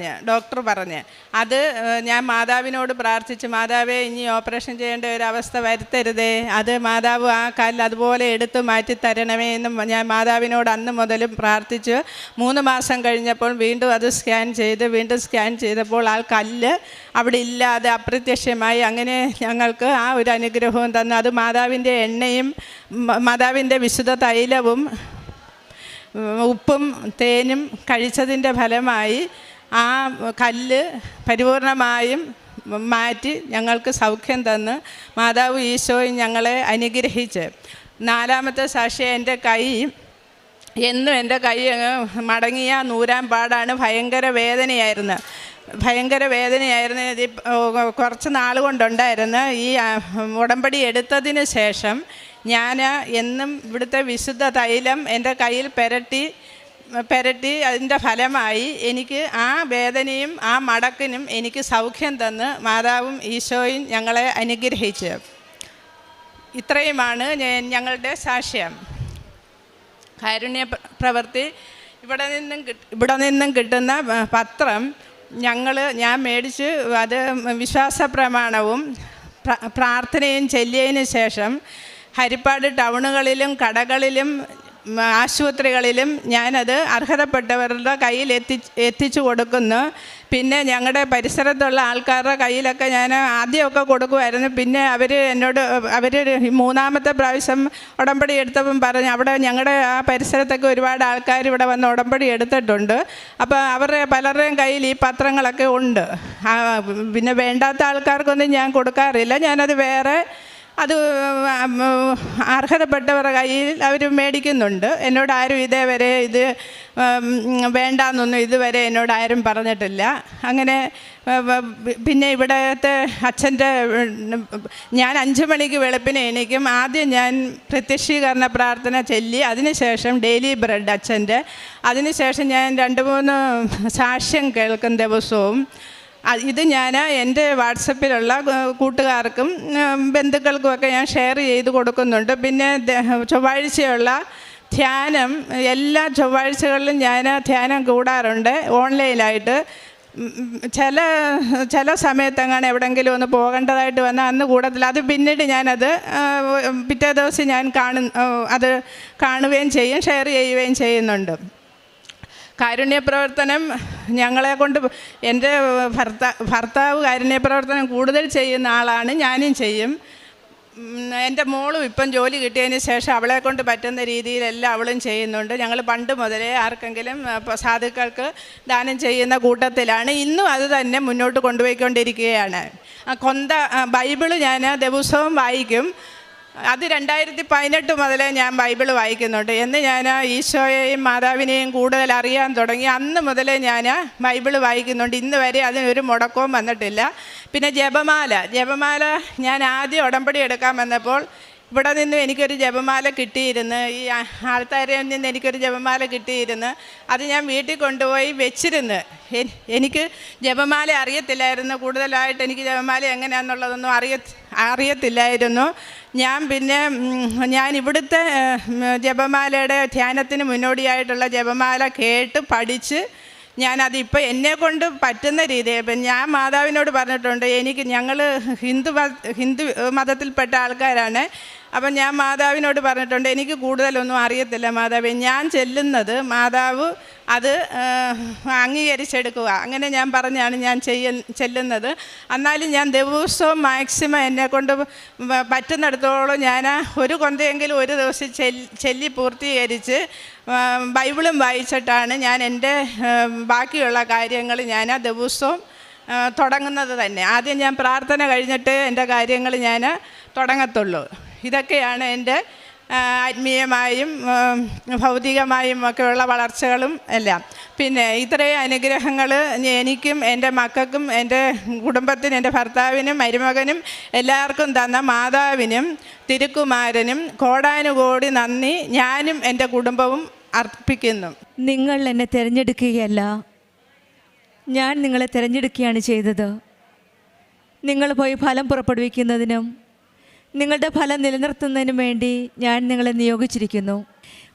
ഡോക്ടർ പറഞ്ഞ് അത് ഞാൻ മാതാവിനോട് പ്രാർത്ഥിച്ച്, മാതാവേ ഇനി ഓപ്പറേഷൻ ചെയ്യേണ്ട ഒരു അവസ്ഥ വരുത്തരുതേ, അത് മാതാവ് ആ കാലിൽ അതുപോലെ എടുത്ത് മാറ്റി തരണമേ എന്നും ഞാൻ മാതാവിനോട് അന്ന് മുതലും പ്രാർത്ഥിച്ചു. 3 മാസം കഴിഞ്ഞപ്പോൾ വീണ്ടും അത് വീണ്ടും സ്കാൻ ചെയ്തപ്പോൾ ആ കല്ല് അവിടെ ഇല്ലാതെ അപ്രത്യക്ഷമായി. അങ്ങനെ ഞങ്ങൾക്ക് ആ ഒരു അനുഗ്രഹവും തന്നു. അത് മാതാവിൻ്റെ എണ്ണയും മാതാവിൻ്റെ വിശുദ്ധ തൈലവും ഉപ്പും തേനും കഴിച്ചതിൻ്റെ ഫലമായി ആ കല്ല് പരിപൂർണമായും മാറ്റി ഞങ്ങൾക്ക് സൗഖ്യം തന്ന് മാതാവ് ഈശോയും ഞങ്ങളെ അനുഗ്രഹിച്ച്. 4ാമത്തെ സാക്ഷി, എൻ്റെ കൈ എന്നും എൻ്റെ കൈ മടങ്ങിയ നൂരാൻ പാടാണ്. ഭയങ്കര വേദനയായിരുന്നു. ഇത് കുറച്ച് നാൾ കൊണ്ടുണ്ടായിരുന്നു. ഈ ഉടമ്പടി എടുത്തതിന് ശേഷം ഞാൻ എന്നും ഇവിടുത്തെ വിശുദ്ധ തൈലം എൻ്റെ കയ്യിൽ പെരട്ടി അതിൻ്റെ ഫലമായി എനിക്ക് ആ വേദനയും ആ മടക്കിനും എനിക്ക് സൗഖ്യം തന്ന് മാതാവും ഈശോയും ഞങ്ങളെ അനുഗ്രഹിച്ച്. ഇത്രയുമാണ് ഞങ്ങളുടെ സാക്ഷ്യം. കാരുണ്യ പ്രവൃത്തി ഇവിടെ നിന്നും കിട്ടുന്ന പത്രം ഞാൻ മേടിച്ച് അത് വിശ്വാസ പ്രമാണവും പ്രാർത്ഥനയും ചൊല്ലിയതിന് ശേഷം ഹരിപ്പാട് ടൗണുകളിലും കടകളിലും ആശുപത്രികളിലും ഞാനത് അർഹതപ്പെട്ടവരുടെ കയ്യിൽ എത്തിച്ചു കൊടുക്കുന്നു. പിന്നെ ഞങ്ങളുടെ പരിസരത്തുള്ള ആൾക്കാരുടെ കയ്യിലൊക്കെ ഞാൻ ആദ്യമൊക്കെ കൊടുക്കുമായിരുന്നു. പിന്നെ അവർ 3ാമത്തെ പ്രാവശ്യം ഉടമ്പടി എടുത്തപ്പം പറഞ്ഞു, അവിടെ ഞങ്ങളുടെ ആ പരിസരത്തൊക്കെ ഒരുപാട് ആൾക്കാർ ഇവിടെ വന്ന് ഉടമ്പടി എടുത്തിട്ടുണ്ട്. അപ്പോൾ പലരുടെയും കയ്യിൽ ഈ പത്രങ്ങളൊക്കെ ഉണ്ട്. പിന്നെ വേണ്ടാത്ത ആൾക്കാർക്കൊന്നും ഞാൻ കൊടുക്കാറില്ല. ഞാനത് വേറെ അർഹതപ്പെട്ടവരുടെ കയ്യിൽ അവർ മേടിക്കുന്നുണ്ട്. എന്നോട് ആരും ഇതേവരെ ഇത് വേണ്ടാന്നൊന്നും ഇതുവരെ എന്നോട് ആരും പറഞ്ഞിട്ടില്ല. അങ്ങനെ പിന്നെ ഇവിടത്തെ അച്ഛൻ്റെ ഞാൻ 5 മണിക്ക് വെളുപ്പിനെ എണീക്കും. ആദ്യം ഞാൻ പ്രത്യക്ഷീകരണ പ്രാർത്ഥന ചൊല്ലി, അതിനുശേഷം ഡെയിലി ബ്രെഡ് അച്ഛൻ്റെ, അതിനുശേഷം ഞാൻ 2-3 സാക്ഷ്യം കേൾക്കും ദിവസവും. ഇത് ഞാൻ എൻ്റെ വാട്സപ്പിലുള്ള കൂട്ടുകാർക്കും ബന്ധുക്കൾക്കുമൊക്കെ ഞാൻ ഷെയർ ചെയ്ത് കൊടുക്കുന്നുണ്ട്. പിന്നെ ചൊവ്വാഴ്ചയുള്ള ധ്യാനം എല്ലാ ചൊവ്വാഴ്ചകളിലും ഞാൻ ധ്യാനം കൂടാറുണ്ട് ഓൺലൈനായിട്ട്. ചില സമയത്തെങ്ങാണ് എവിടെയെങ്കിലും ഒന്ന് പോകേണ്ടതായിട്ട് വന്നാൽ അന്ന് കൂടത്തില്ല. അത് പിന്നീട് ഞാനത് പിറ്റേ ദിവസം ഞാൻ അത് കാണുകയും ചെയ്യും, ഷെയർ ചെയ്യുകയും ചെയ്യുന്നുണ്ട്. കാരുണ്യപ്രവർത്തനം ഞങ്ങളെ കൊണ്ട് എൻ്റെ ഭർത്താവ് കാരുണ്യപ്രവർത്തനം കൂടുതൽ ചെയ്യുന്ന ആളാണ്, ഞാനും ചെയ്യും. എൻ്റെ മോളും ഇപ്പം ജോലി കിട്ടിയതിന് ശേഷം അവളെ കൊണ്ട് പറ്റുന്ന രീതിയിലെല്ലാം അവളും ചെയ്യുന്നുണ്ട്. ഞങ്ങൾ പണ്ട് മുതലേ ആർക്കെങ്കിലും സാധുക്കൾക്ക് ദാനം ചെയ്യുന്ന കൂട്ടത്തിലാണ്. ഇന്നും അത് തന്നെ മുന്നോട്ട് കൊണ്ടുപോയിക്കൊണ്ടിരിക്കുകയാണ്. ബൈബിള് ഞാൻ ദിവസവും വായിക്കും. അത് 2018 മുതലേ ഞാൻ ബൈബിൾ വായിക്കുന്നുണ്ട്. എന്ന് ഞാൻ ഈശോയെയും മാതാവിനെയും കൂടുതൽ അറിയാൻ തുടങ്ങി അന്ന് മുതലേ ഞാൻ ബൈബിൾ വായിക്കുന്നുണ്ട്. ഇന്ന് വരെ അതിനൊരു മുടക്കവും വന്നിട്ടില്ല. പിന്നെ ജപമാല ഞാൻ ആദ്യം ഉടമ്പടി എടുക്കാൻ വന്നപ്പോൾ ഇവിടെ നിന്നും എനിക്കൊരു ജപമാല കിട്ടിയിരുന്നു. ഈ ആൾത്താരയിൽ നിന്ന് എനിക്കൊരു ജപമാല കിട്ടിയിരുന്നു. അത് ഞാൻ വീട്ടിൽ കൊണ്ടുപോയി വെച്ചിരുന്ന്. എനിക്ക് ജപമാല അറിയത്തില്ലായിരുന്നു. കൂടുതലായിട്ട് എനിക്ക് ജപമാല എങ്ങനെയാണെന്നുള്ളതൊന്നും അറിയത്തില്ലായിരുന്നു. ഞാൻ ഇവിടുത്തെ ജപമാലയുടെ ധ്യാനത്തിന് മുന്നോടിയായിട്ടുള്ള ജപമാല കേട്ട് പഠിച്ച് ഞാനതിപ്പോൾ എന്നെക്കൊണ്ട് പറ്റുന്ന രീതിയിൽ ഇപ്പം ഞാൻ മാതാവിനോട് പറഞ്ഞിട്ടുണ്ട്. ഞങ്ങൾ ഹിന്ദു മതത്തിൽപ്പെട്ട ആൾക്കാരാണ്. അപ്പം ഞാൻ മാതാവിനോട് പറഞ്ഞിട്ടുണ്ട്, എനിക്ക് കൂടുതലൊന്നും അറിയത്തില്ല മാതാവേ, ഞാൻ ചെല്ലുന്നത് മാതാവ് അത് അംഗീകരിച്ചെടുക്കുക. അങ്ങനെ ഞാൻ പറഞ്ഞാണ് ഞാൻ ചെല്ലുന്നത്. എന്നാലും ഞാൻ ദിവസവും മാക്സിമം എന്നെക്കൊണ്ട് പറ്റുന്നിടത്തോളം ഞാൻ ഒരു കൊന്തയെങ്കിലും ഒരു ദിവസം ചൊല്ലി പൂർത്തീകരിച്ച് ബൈബിളും വായിച്ചിട്ടാണ് ഞാൻ എൻ്റെ ബാക്കിയുള്ള കാര്യങ്ങൾ ഞാൻ ദിവസവും തുടങ്ങുന്നത് തന്നെ. ആദ്യം ഞാൻ പ്രാർത്ഥന കഴിഞ്ഞിട്ട് എൻ്റെ കാര്യങ്ങൾ ഞാൻ തുടങ്ങത്തുള്ളൂ. ഇതൊക്കെയാണ് എൻ്റെ ആത്മീയമായും ഭൗതികമായും ഒക്കെയുള്ള വളർച്ചകളും എല്ലാം. പിന്നെ ഇത്രയും അനുഗ്രഹങ്ങൾ എനിക്കും എൻ്റെ മക്കൾക്കും എൻ്റെ കുടുംബത്തിനും എൻ്റെ ഭർത്താവിനും മരുമകനും എല്ലാവർക്കും തന്ന മാതാവിനും തിരുക്കുമാരനും കോടാനുകോടി നന്ദി ഞാനും എൻ്റെ കുടുംബവും അർപ്പിക്കുന്നു. നിങ്ങൾ എന്നെ തിരഞ്ഞെടുക്കുകയല്ല, ഞാൻ നിങ്ങളെ തിരഞ്ഞെടുക്കുകയാണ് ചെയ്തത്. നിങ്ങൾ പോയി ഫലം പുറപ്പെടുവിക്കുന്നതിനും നിങ്ങളുടെ ഫലം നിലനിർത്തുന്നതിനും വേണ്ടി ഞാൻ നിങ്ങളെ നിയോഗിച്ചിരിക്കുന്നു.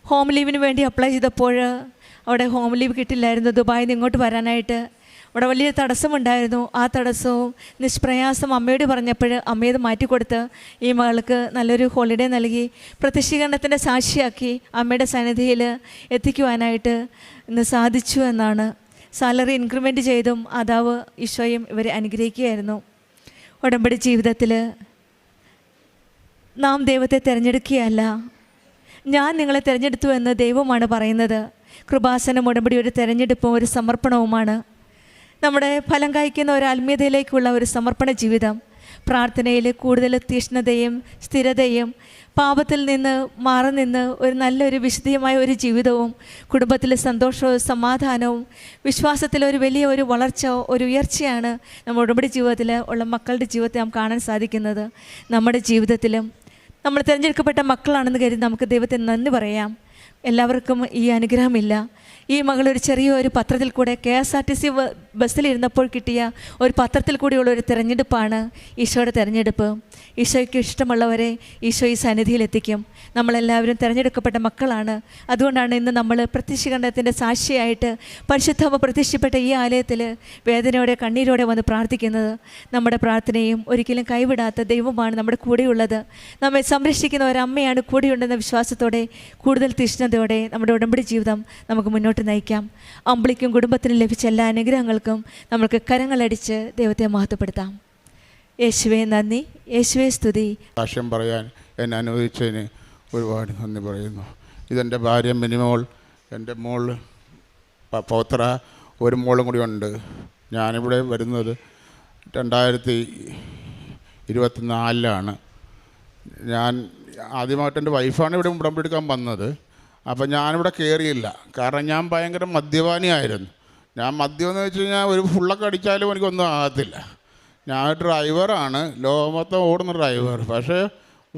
ഹോം ലീവിന് വേണ്ടി അപ്ലൈ ചെയ്തപ്പോൾ അവിടെ ഹോം ലീവ് കിട്ടില്ലായിരുന്നു ദുബായിൽ നിന്ന് ഇങ്ങോട്ട് വരാനായിട്ട്. അവിടെ വലിയ തടസ്സമുണ്ടായിരുന്നു. ആ തടസ്സവും നിഷ്പ്രയാസം അമ്മയോട് പറഞ്ഞപ്പോൾ അമ്മയത് മാറ്റിക്കൊടുത്ത് ഈ മകൾക്ക് നല്ലൊരു ഹോളിഡേ നൽകി പ്രത്യക്ഷീകരണത്തിൻ്റെ സാക്ഷിയാക്കി അമ്മയുടെ സന്നിധിയിൽ എത്തിക്കുവാനായിട്ട് ഇന്ന് സാധിച്ചു എന്നാണ്. സാലറി ഇൻക്രിമെൻറ്റ് ചെയ്തും ആദാവ് ഈശോയും ഇവരെ അനുഗ്രഹിക്കുകയായിരുന്നു. ഉടമ്പടി ജീവിതത്തിൽ നാം ദൈവത്തെ തിരഞ്ഞെടുക്കുകയല്ല, ഞാൻ നിങ്ങളെ തിരഞ്ഞെടുത്തു എന്ന് ദൈവമാണ് പറയുന്നത്. കൃപാസനം ഉടമ്പടി ഒരു തിരഞ്ഞെടുപ്പും ഒരു സമർപ്പണവുമാണ്. നമ്മുടെ ഫലം കായ്ക്കുന്ന ഒരു ആത്മീയതയിലേക്കുള്ള ഒരു സമർപ്പണ ജീവിതം, പ്രാർത്ഥനയിൽ കൂടുതൽ തീഷ്ണതയും സ്ഥിരതയും, പാപത്തിൽ നിന്ന് മാറി നിന്ന് ഒരു നല്ലൊരു വിശുദ്ധിയുമായ ഒരു ജീവിതവും, കുടുംബത്തിൽ സന്തോഷവും സമാധാനവും, വിശ്വാസത്തിൽ ഒരു വലിയ ഒരു വളർച്ച, ഒരു ഉയർച്ചയാണ് നമ്മുടെ ഉടമ്പടി ജീവിതത്തിൽ ഉള്ള മക്കളുടെ ജീവിതത്തിൽ നാം കാണാൻ സാധിക്കുന്നത്. നമ്മുടെ ജീവിതത്തിലും നമ്മൾ തിരഞ്ഞെടുക്കപ്പെട്ട മക്കളാണെന്ന് കരുതി നമുക്ക് ദൈവത്തിന് നന്ദി പറയാം. എല്ലാവർക്കും ഈ അനുഗ്രഹമില്ല. ഈ മകളൊരു ചെറിയൊരു പത്രത്തിൽ കൂടെ KSRTC ബസ്സിലിരുന്നപ്പോൾ കിട്ടിയ ഒരു പത്രത്തിൽ കൂടിയുള്ള ഒരു തിരഞ്ഞെടുപ്പാണ് ഈശോയുടെ തിരഞ്ഞെടുപ്പ്. ഈശോയ്ക്ക് ഇഷ്ടമുള്ളവരെ ഈശോ ഈ സന്നിധിയിലെത്തിക്കും. നമ്മളെല്ലാവരും തിരഞ്ഞെടുക്കപ്പെട്ട മക്കളാണ്. അതുകൊണ്ടാണ് ഇന്ന് നമ്മൾ പ്രത്യക്ഷീകരണത്തിൻ്റെ സാക്ഷിയായിട്ട് പരിശുദ്ധമ പ്രത്യക്ഷപ്പെട്ട ഈ ആലയത്തിൽ വേദനയോടെ കണ്ണീരോടെ വന്ന് പ്രാർത്ഥിക്കുന്നത്. നമ്മുടെ പ്രാർത്ഥനയും ഒരിക്കലും കൈവിടാത്ത ദൈവമാണ് നമ്മുടെ കൂടെയുള്ളത്. നമ്മെ സംരക്ഷിക്കുന്ന ഒരമ്മയാണ് കൂടെയുണ്ടെന്ന വിശ്വാസത്തോടെ കൂടുതൽ തീഷ്ണതയോടെ നമ്മുടെ ഉടമ്പടി ജീവിതം നമുക്ക് മുന്നോട്ട് നയിക്കാം. അമ്പിളിക്കും കുടുംബത്തിനും ലഭിച്ച എല്ലാ അനുഗ്രഹങ്ങൾക്കും നമുക്ക് കരങ്ങളടിച്ച് ദൈവത്തെ മഹത്വപ്പെടുത്താം. യേശുവേ നന്ദി, യേശുവേ സ്തുതി. സാക്ഷ്യം പറയാൻ എന്നെ അനുവദിച്ചതിന് ഒരുപാട് നന്ദി പറയുന്നു. ഇതെൻ്റെ ഭാര്യ മിനിമോൾ, എൻ്റെ മോൾ പൗത്ര, ഒരു മോളും കൂടി ഉണ്ട്. ഞാനിവിടെ വരുന്നത് 2024 ഞാൻ ആദ്യമായിട്ട് എൻ്റെ വൈഫാണ് ഇവിടെ ഉടമ്പെടുക്കാൻ വന്നത്. അപ്പം ഞാനിവിടെ കയറിയില്ല, കാരണം ഞാൻ ഭയങ്കര മദ്യപാനിയായിരുന്നു. ഞാൻ മദ്യം എന്ന് വെച്ച് കഴിഞ്ഞാൽ ഒരു ഫുള്ളൊക്കെ അടിച്ചാലും എനിക്കൊന്നും ആകത്തില്ല. ഞാൻ ഡ്രൈവറാണ്, ലോകമൊത്തം ഓടുന്ന ഡ്രൈവർ. പക്ഷേ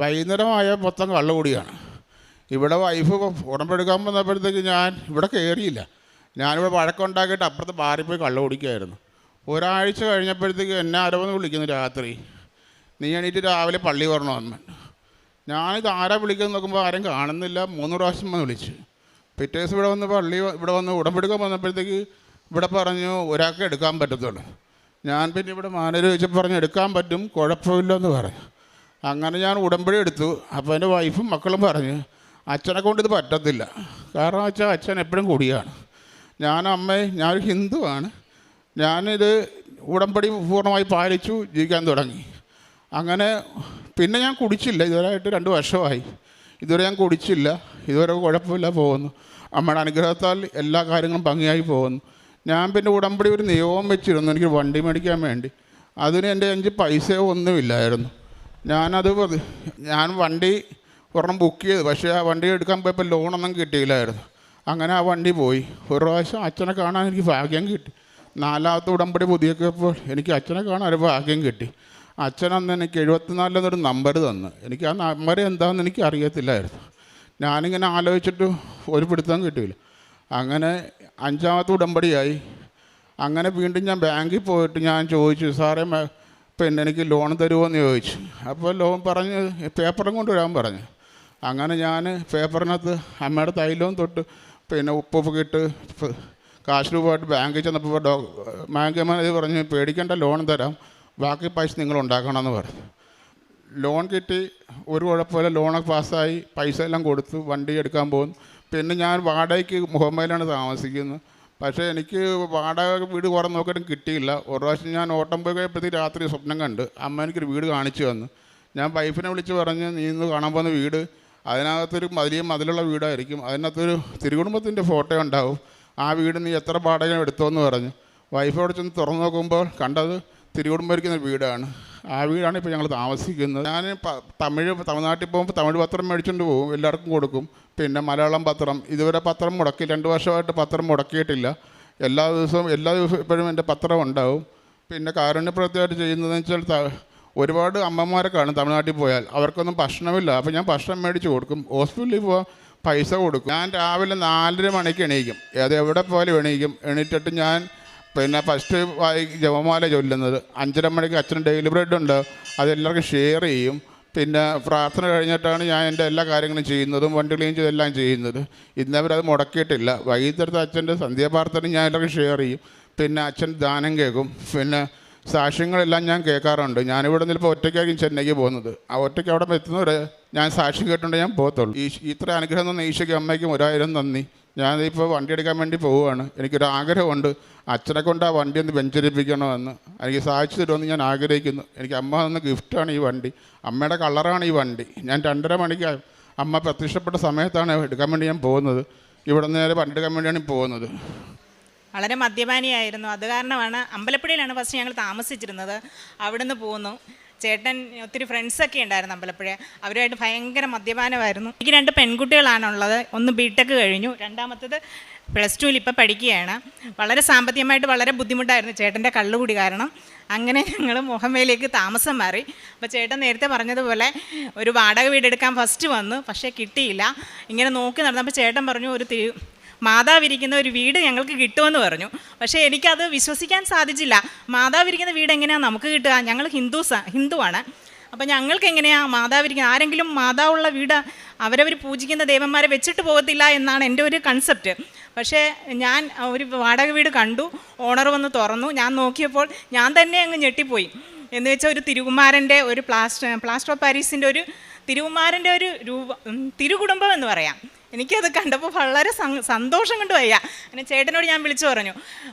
വൈകുന്നേരമായ മൊത്തം കള്ളുകൂടിയാണ്. ഇവിടെ വൈഫ് ഉടമ്പെടുക്കാൻ വന്നപ്പോഴത്തേക്ക് ഞാൻ ഇവിടെ കയറിയില്ല. ഞാനിവിടെ വഴക്കുണ്ടാക്കിയിട്ട് അപ്പുറത്ത് ബാറിൽ പോയി കള്ളു കുടിക്കുമായിരുന്നു. ഒരാഴ്ച കഴിഞ്ഞപ്പോഴത്തേക്ക് എന്നെ ആരോന്ന് വിളിക്കുന്നു രാത്രി, നീ എണീറ്റ് രാവിലെ പള്ളി വരണമെന്ന്. ഞാനിത് ആരാ വിളിക്കുന്നത് നോക്കുമ്പോൾ ആരും കാണുന്നില്ല. 3 പ്രാവശ്യം വിളിച്ച്. പിറ്റേ ദിവസം ഇവിടെ വന്ന് ഉടമ്പെടുക്കാൻ വന്നപ്പോഴത്തേക്ക് ഇവിടെ പറഞ്ഞു ഒരാൾക്ക് എടുക്കാൻ പറ്റത്തുള്ളൂ. ഞാൻ പിന്നെ ഇവിടെ മാനേജർ ചോദിച്ചപ്പോൾ പറഞ്ഞു എടുക്കാൻ പറ്റും, കുഴപ്പമില്ലെന്ന് പറഞ്ഞു. അങ്ങനെ ഞാൻ ഉടമ്പടി എടുത്തു. അപ്പോൾ എൻ്റെ വൈഫും മക്കളും പറഞ്ഞു അച്ഛനെ കൊണ്ട് ഇത് പറ്റത്തില്ല, കാരണം വെച്ചാൽ അച്ഛൻ എപ്പോഴും കുടിയാണ്. ഞാനൊരു ഹിന്ദുവാണ്. ഞാനിത് ഉടമ്പടി പൂർണ്ണമായി പാലിച്ചു ജീവിക്കാൻ തുടങ്ങി. അങ്ങനെ പിന്നെ ഞാൻ കുടിച്ചില്ല. ഇതുവരെയായിട്ട് 2 വർഷമായി. ഇതുവരെ ഞാൻ കുടിച്ചില്ല. ഇതുവരെ കുഴപ്പമില്ല പോകുന്നു. അമ്മയുടെ അനുഗ്രഹത്താൽ എല്ലാ കാര്യങ്ങളും ഭംഗിയായി പോകുന്നു. ഞാൻ പിന്നെ ഉടമ്പടി ഒരു നിയമം വെച്ചിരുന്നു, എനിക്ക് വണ്ടി മേടിക്കാൻ വേണ്ടി. അതിന് എൻ്റെ 5 പൈസയോ ഒന്നുമില്ലായിരുന്നു. ഞാൻ വണ്ടി ഒരെണ്ണം ബുക്ക് ചെയ്തു. പക്ഷേ ആ വണ്ടി എടുക്കാൻ പോയപ്പോൾ ലോണൊന്നും കിട്ടിയില്ലായിരുന്നു. അങ്ങനെ ആ വണ്ടി പോയി. ഒരു പ്രാവശ്യം അച്ഛനെ കാണാൻ എനിക്ക് ഭാഗ്യം കിട്ടി. 4ാമത്തെ ഉടമ്പടി പുതിയപ്പോൾ എനിക്ക് അച്ഛനെ കാണാൻ ഒരു ഭാഗ്യം കിട്ടി. അച്ഛനന്ന് എനിക്ക് 74 എന്നൊരു നമ്പർ തന്നു. എനിക്ക് ആ നമ്പർ എന്താണെന്ന് എനിക്ക് അറിയത്തില്ലായിരുന്നു. ഞാനിങ്ങനെ ആലോചിച്ചിട്ട് ഒരു പിടുത്തം കിട്ടിയില്ല. അങ്ങനെ 5ാമത്തെ ഉടമ്പടിയായി. അങ്ങനെ വീണ്ടും ഞാൻ ബാങ്കിൽ പോയിട്ട് ഞാൻ ചോദിച്ചു, സാറേ പിന്നെ എനിക്ക് ലോൺ തരുമോ എന്ന് ചോദിച്ചു. അപ്പോൾ ലോൺ പറഞ്ഞ് പേപ്പറും കൊണ്ടുവരാൻ പറഞ്ഞു. അങ്ങനെ ഞാൻ പേപ്പറിനകത്ത് അമ്മയുടെ തൈലവും തൊട്ട് പിന്നെ ഉപ്പൊക്കെ ഇട്ട് കാശ് രൂപമായിട്ട് ബാങ്കിൽ ചെന്നപ്പോൾ ബാങ്ക് മാനേജർ പറഞ്ഞു പേടിക്കേണ്ട, ലോൺ തരാം, ബാക്കി പൈസ നിങ്ങൾ ഉണ്ടാക്കണമെന്ന് പറഞ്ഞു. ലോൺ കിട്ടി, ഒരു കുഴപ്പമില്ല. ലോണൊക്കെ പാസ്സായി, പൈസ എല്ലാം കൊടുത്തു, വണ്ടി എടുക്കാൻ പോകുന്നു. പിന്നെ ഞാൻ വാടകയ്ക്ക് മുഹമ്മയിലാണ് താമസിക്കുന്നത്. പക്ഷേ എനിക്ക് വാടക വീട് കുറേ നോക്കിയിട്ടും കിട്ടിയില്ല. ഒരു പ്രാവശ്യം ഞാൻ ഓട്ടം പോയി കഴിയപ്പോഴത്തേക്ക് രാത്രി സ്വപ്നം കണ്ട് അമ്മ എനിക്കൊരു വീട് കാണിച്ചു തന്നു. ഞാൻ വൈഫിനെ വിളിച്ച് പറഞ്ഞ് നീ ഇന്ന് കാണാൻ പോകുന്ന വീട് അതിനകത്തൊരു വലിയ മതിലുള്ള വീടായിരിക്കും, അതിനകത്തൊരു തിരുകുടുംബത്തിൻ്റെ ഫോട്ടോ ഉണ്ടാവും, ആ വീട് നീ എത്ര വാടക എടുത്തോന്ന് പറഞ്ഞു. വൈഫോട് ചെന്ന് തുറന്നു നോക്കുമ്പോൾ കണ്ടത് തിരുകുടുംബം ഇരിക്കുന്ന വീടാണ്. ആ വീടാണ് ഇപ്പോൾ ഞങ്ങൾ താമസിക്കുന്നത്. ഞാൻ തമിഴ്നാട്ടിൽ പോകുമ്പോൾ തമിഴ് പത്രം മേടിച്ചുകൊണ്ട് പോകും, എല്ലാവർക്കും കൊടുക്കും. പിന്നെ മലയാളം പത്രം ഇതുവരെ പത്രം മുടക്കി 2 വർഷമായിട്ട് പത്രം മുടക്കിയിട്ടില്ല. എല്ലാ ദിവസവും ഇപ്പോഴും എൻ്റെ പത്രം ഉണ്ടാവും. പിന്നെ കാരുണ്യപ്രവൃത്തിയായിട്ട് ചെയ്യുന്നതെന്ന് വെച്ചാൽ ഒരുപാട് അമ്മമാരെ കാണും തമിഴ്നാട്ടിൽ പോയാൽ, അവർക്കൊന്നും ഭക്ഷണമില്ല. അപ്പോൾ ഞാൻ ഭക്ഷണം മേടിച്ച് കൊടുക്കും. ഹോസ്പിറ്റലിൽ പോകാൻ പൈസ കൊടുക്കും. ഞാൻ രാവിലെ 4:30 മണിക്ക് എണീക്കും. അത് എവിടെ പോയാലും എണീക്കും. എണീറ്റിട്ട് ഞാൻ പിന്നെ ഫസ്റ്റ് ജപമാല ചൊല്ലുന്നത് 5:30 മണിക്ക് അച്ഛന് ഡെയിലി ബ്രെഡ് ഉണ്ട്, അതെല്ലാവർക്കും ഷെയർ ചെയ്യും. പിന്നെ പ്രാർത്ഥന കഴിഞ്ഞിട്ടാണ് ഞാൻ എൻ്റെ എല്ലാ കാര്യങ്ങളും ചെയ്യുന്നതും വണ്ടി ക്ലീൻ ചെയ്തെല്ലാം ചെയ്യുന്നത്. ഇന്നവരത് മുടക്കിയിട്ടില്ല. വൈകിട്ടത്തെ അച്ഛൻ്റെ സന്ധ്യാപ്രാർത്ഥന ഞാൻ എല്ലാവർക്കും ഷെയർ ചെയ്യും. പിന്നെ അച്ഛൻ ദാനം കേൾക്കും. പിന്നെ സാക്ഷ്യങ്ങളെല്ലാം ഞാൻ കേൾക്കാറുണ്ട്. ഞാനിവിടെ നിന്ന് ഇപ്പോൾ ഒറ്റയ്ക്കായിരിക്കും ചെന്നൈക്ക് പോകുന്നത്. ആ ഒറ്റയ്ക്ക് അവിടെ എത്തുന്നവരെ ഞാൻ സാക്ഷ്യം കേട്ടുകൊണ്ട് ഞാൻ പോകത്തുള്ളൂ. ഇത്ര അനുഗ്രഹം തന്ന ഈശോയ്ക്കും അമ്മയ്ക്കും 1000 നന്ദി. ഞാനിപ്പോൾ വണ്ടി എടുക്കാൻ വേണ്ടി പോവുകയാണ്. എനിക്കൊരു ആഗ്രഹമുണ്ട്, അച്ഛനെ കൊണ്ട് ആ വണ്ടി ഒന്ന് വെഞ്ചരിപ്പിക്കണമെന്ന്. എനിക്ക് സാധിച്ചു തരുമെന്ന് ഞാൻ ആഗ്രഹിക്കുന്നു. എനിക്ക് അമ്മ തന്ന ഗിഫ്റ്റാണ് ഈ വണ്ടി. അമ്മയുടെ കളറാണ് ഈ വണ്ടി. ഞാൻ 2:30 മണിക്ക് അമ്മ പ്രത്യക്ഷപ്പെട്ട സമയത്താണ് എടുക്കാൻ വേണ്ടി ഞാൻ പോകുന്നത്. ഇവിടെ നിന്ന് നേരെ വണ്ടി എടുക്കാൻ വേണ്ടിയാണ് പോകുന്നത്. വളരെ മദ്യപാനിയായിരുന്നു. അത് കാരണമാണ് അമ്പലപ്പുഴയിലാണ് ഫസ്റ്റ് ഞങ്ങൾ താമസിച്ചിരുന്നത്. അവിടുന്ന് പോന്നു. ചേട്ടൻ ഒത്തിരി ഫ്രണ്ട്സൊക്കെ ഉണ്ടായിരുന്നു അമ്പലപ്പുഴ. അവരുമായിട്ട് ഭയങ്കര മദ്യപാനമായിരുന്നു. എനിക്ക് 2 പെൺകുട്ടികളാണുള്ളത്. ഒന്ന് ബിടെക് കഴിഞ്ഞു, രണ്ടാമത്തത് +2 ഇപ്പോൾ പഠിക്കുകയാണ്. വളരെ സാമ്പത്തികമായിട്ട് വളരെ ബുദ്ധിമുട്ടായിരുന്നു ചേട്ടൻ്റെ കള്ളുകൂടി കാരണം. അങ്ങനെ ഞങ്ങൾ മുഹമ്മയിലേക്ക് താമസം മാറി. അപ്പോൾ ചേട്ടൻ നേരത്തെ പറഞ്ഞതുപോലെ ഒരു വാടക വീടെടുക്കാൻ ഫസ്റ്റ് വന്നു, പക്ഷേ കിട്ടിയില്ല. ഇങ്ങനെ നോക്കി നടന്നപ്പോൾ ചേട്ടൻ പറഞ്ഞു ഒരു മാതാവിരിക്കുന്ന ഒരു വീട് ഞങ്ങൾക്ക് കിട്ടുമെന്ന് പറഞ്ഞു. പക്ഷേ എനിക്കത് വിശ്വസിക്കാൻ സാധിച്ചില്ല. മാതാവിരിക്കുന്ന വീട് എങ്ങനെയാണ് നമുക്ക് കിട്ടുക? ഞങ്ങൾ ഹിന്ദുവാണ്. അപ്പോൾ ഞങ്ങൾക്ക് എങ്ങനെയാണ് മാതാവിരിക്കുന്നത്? ആരെങ്കിലും മാതാവുള്ള വീട് അവരവർ പൂജിക്കുന്ന ദേവന്മാരെ വെച്ചിട്ട് പോകത്തില്ല എന്നാണ് എൻ്റെ ഒരു കൺസെപ്റ്റ്. പക്ഷേ ഞാൻ ഒരു വാടക വീട് കണ്ടു, ഓണർ വന്ന് തുറന്നു. ഞാൻ നോക്കിയപ്പോൾ ഞാൻ തന്നെ അങ്ങ് ഞെട്ടിപ്പോയി. എന്ന് വെച്ചാൽ ഒരു തിരുകുമാരൻ്റെ ഒരു പ്ലാസ്റ്റർ ഓഫ് പാരീസിൻ്റെ ഒരു തിരുകുമാരൻ്റെ ഒരു തിരുകുടുംബം എന്ന് പറയാം. എനിക്കത് കണ്ടപ്പോൾ വളരെ സന്തോഷം കൊണ്ട് വയ്യ. അങ്ങനെ ചേട്ടനോട് ഞാൻ വിളിച്ചു പറഞ്ഞു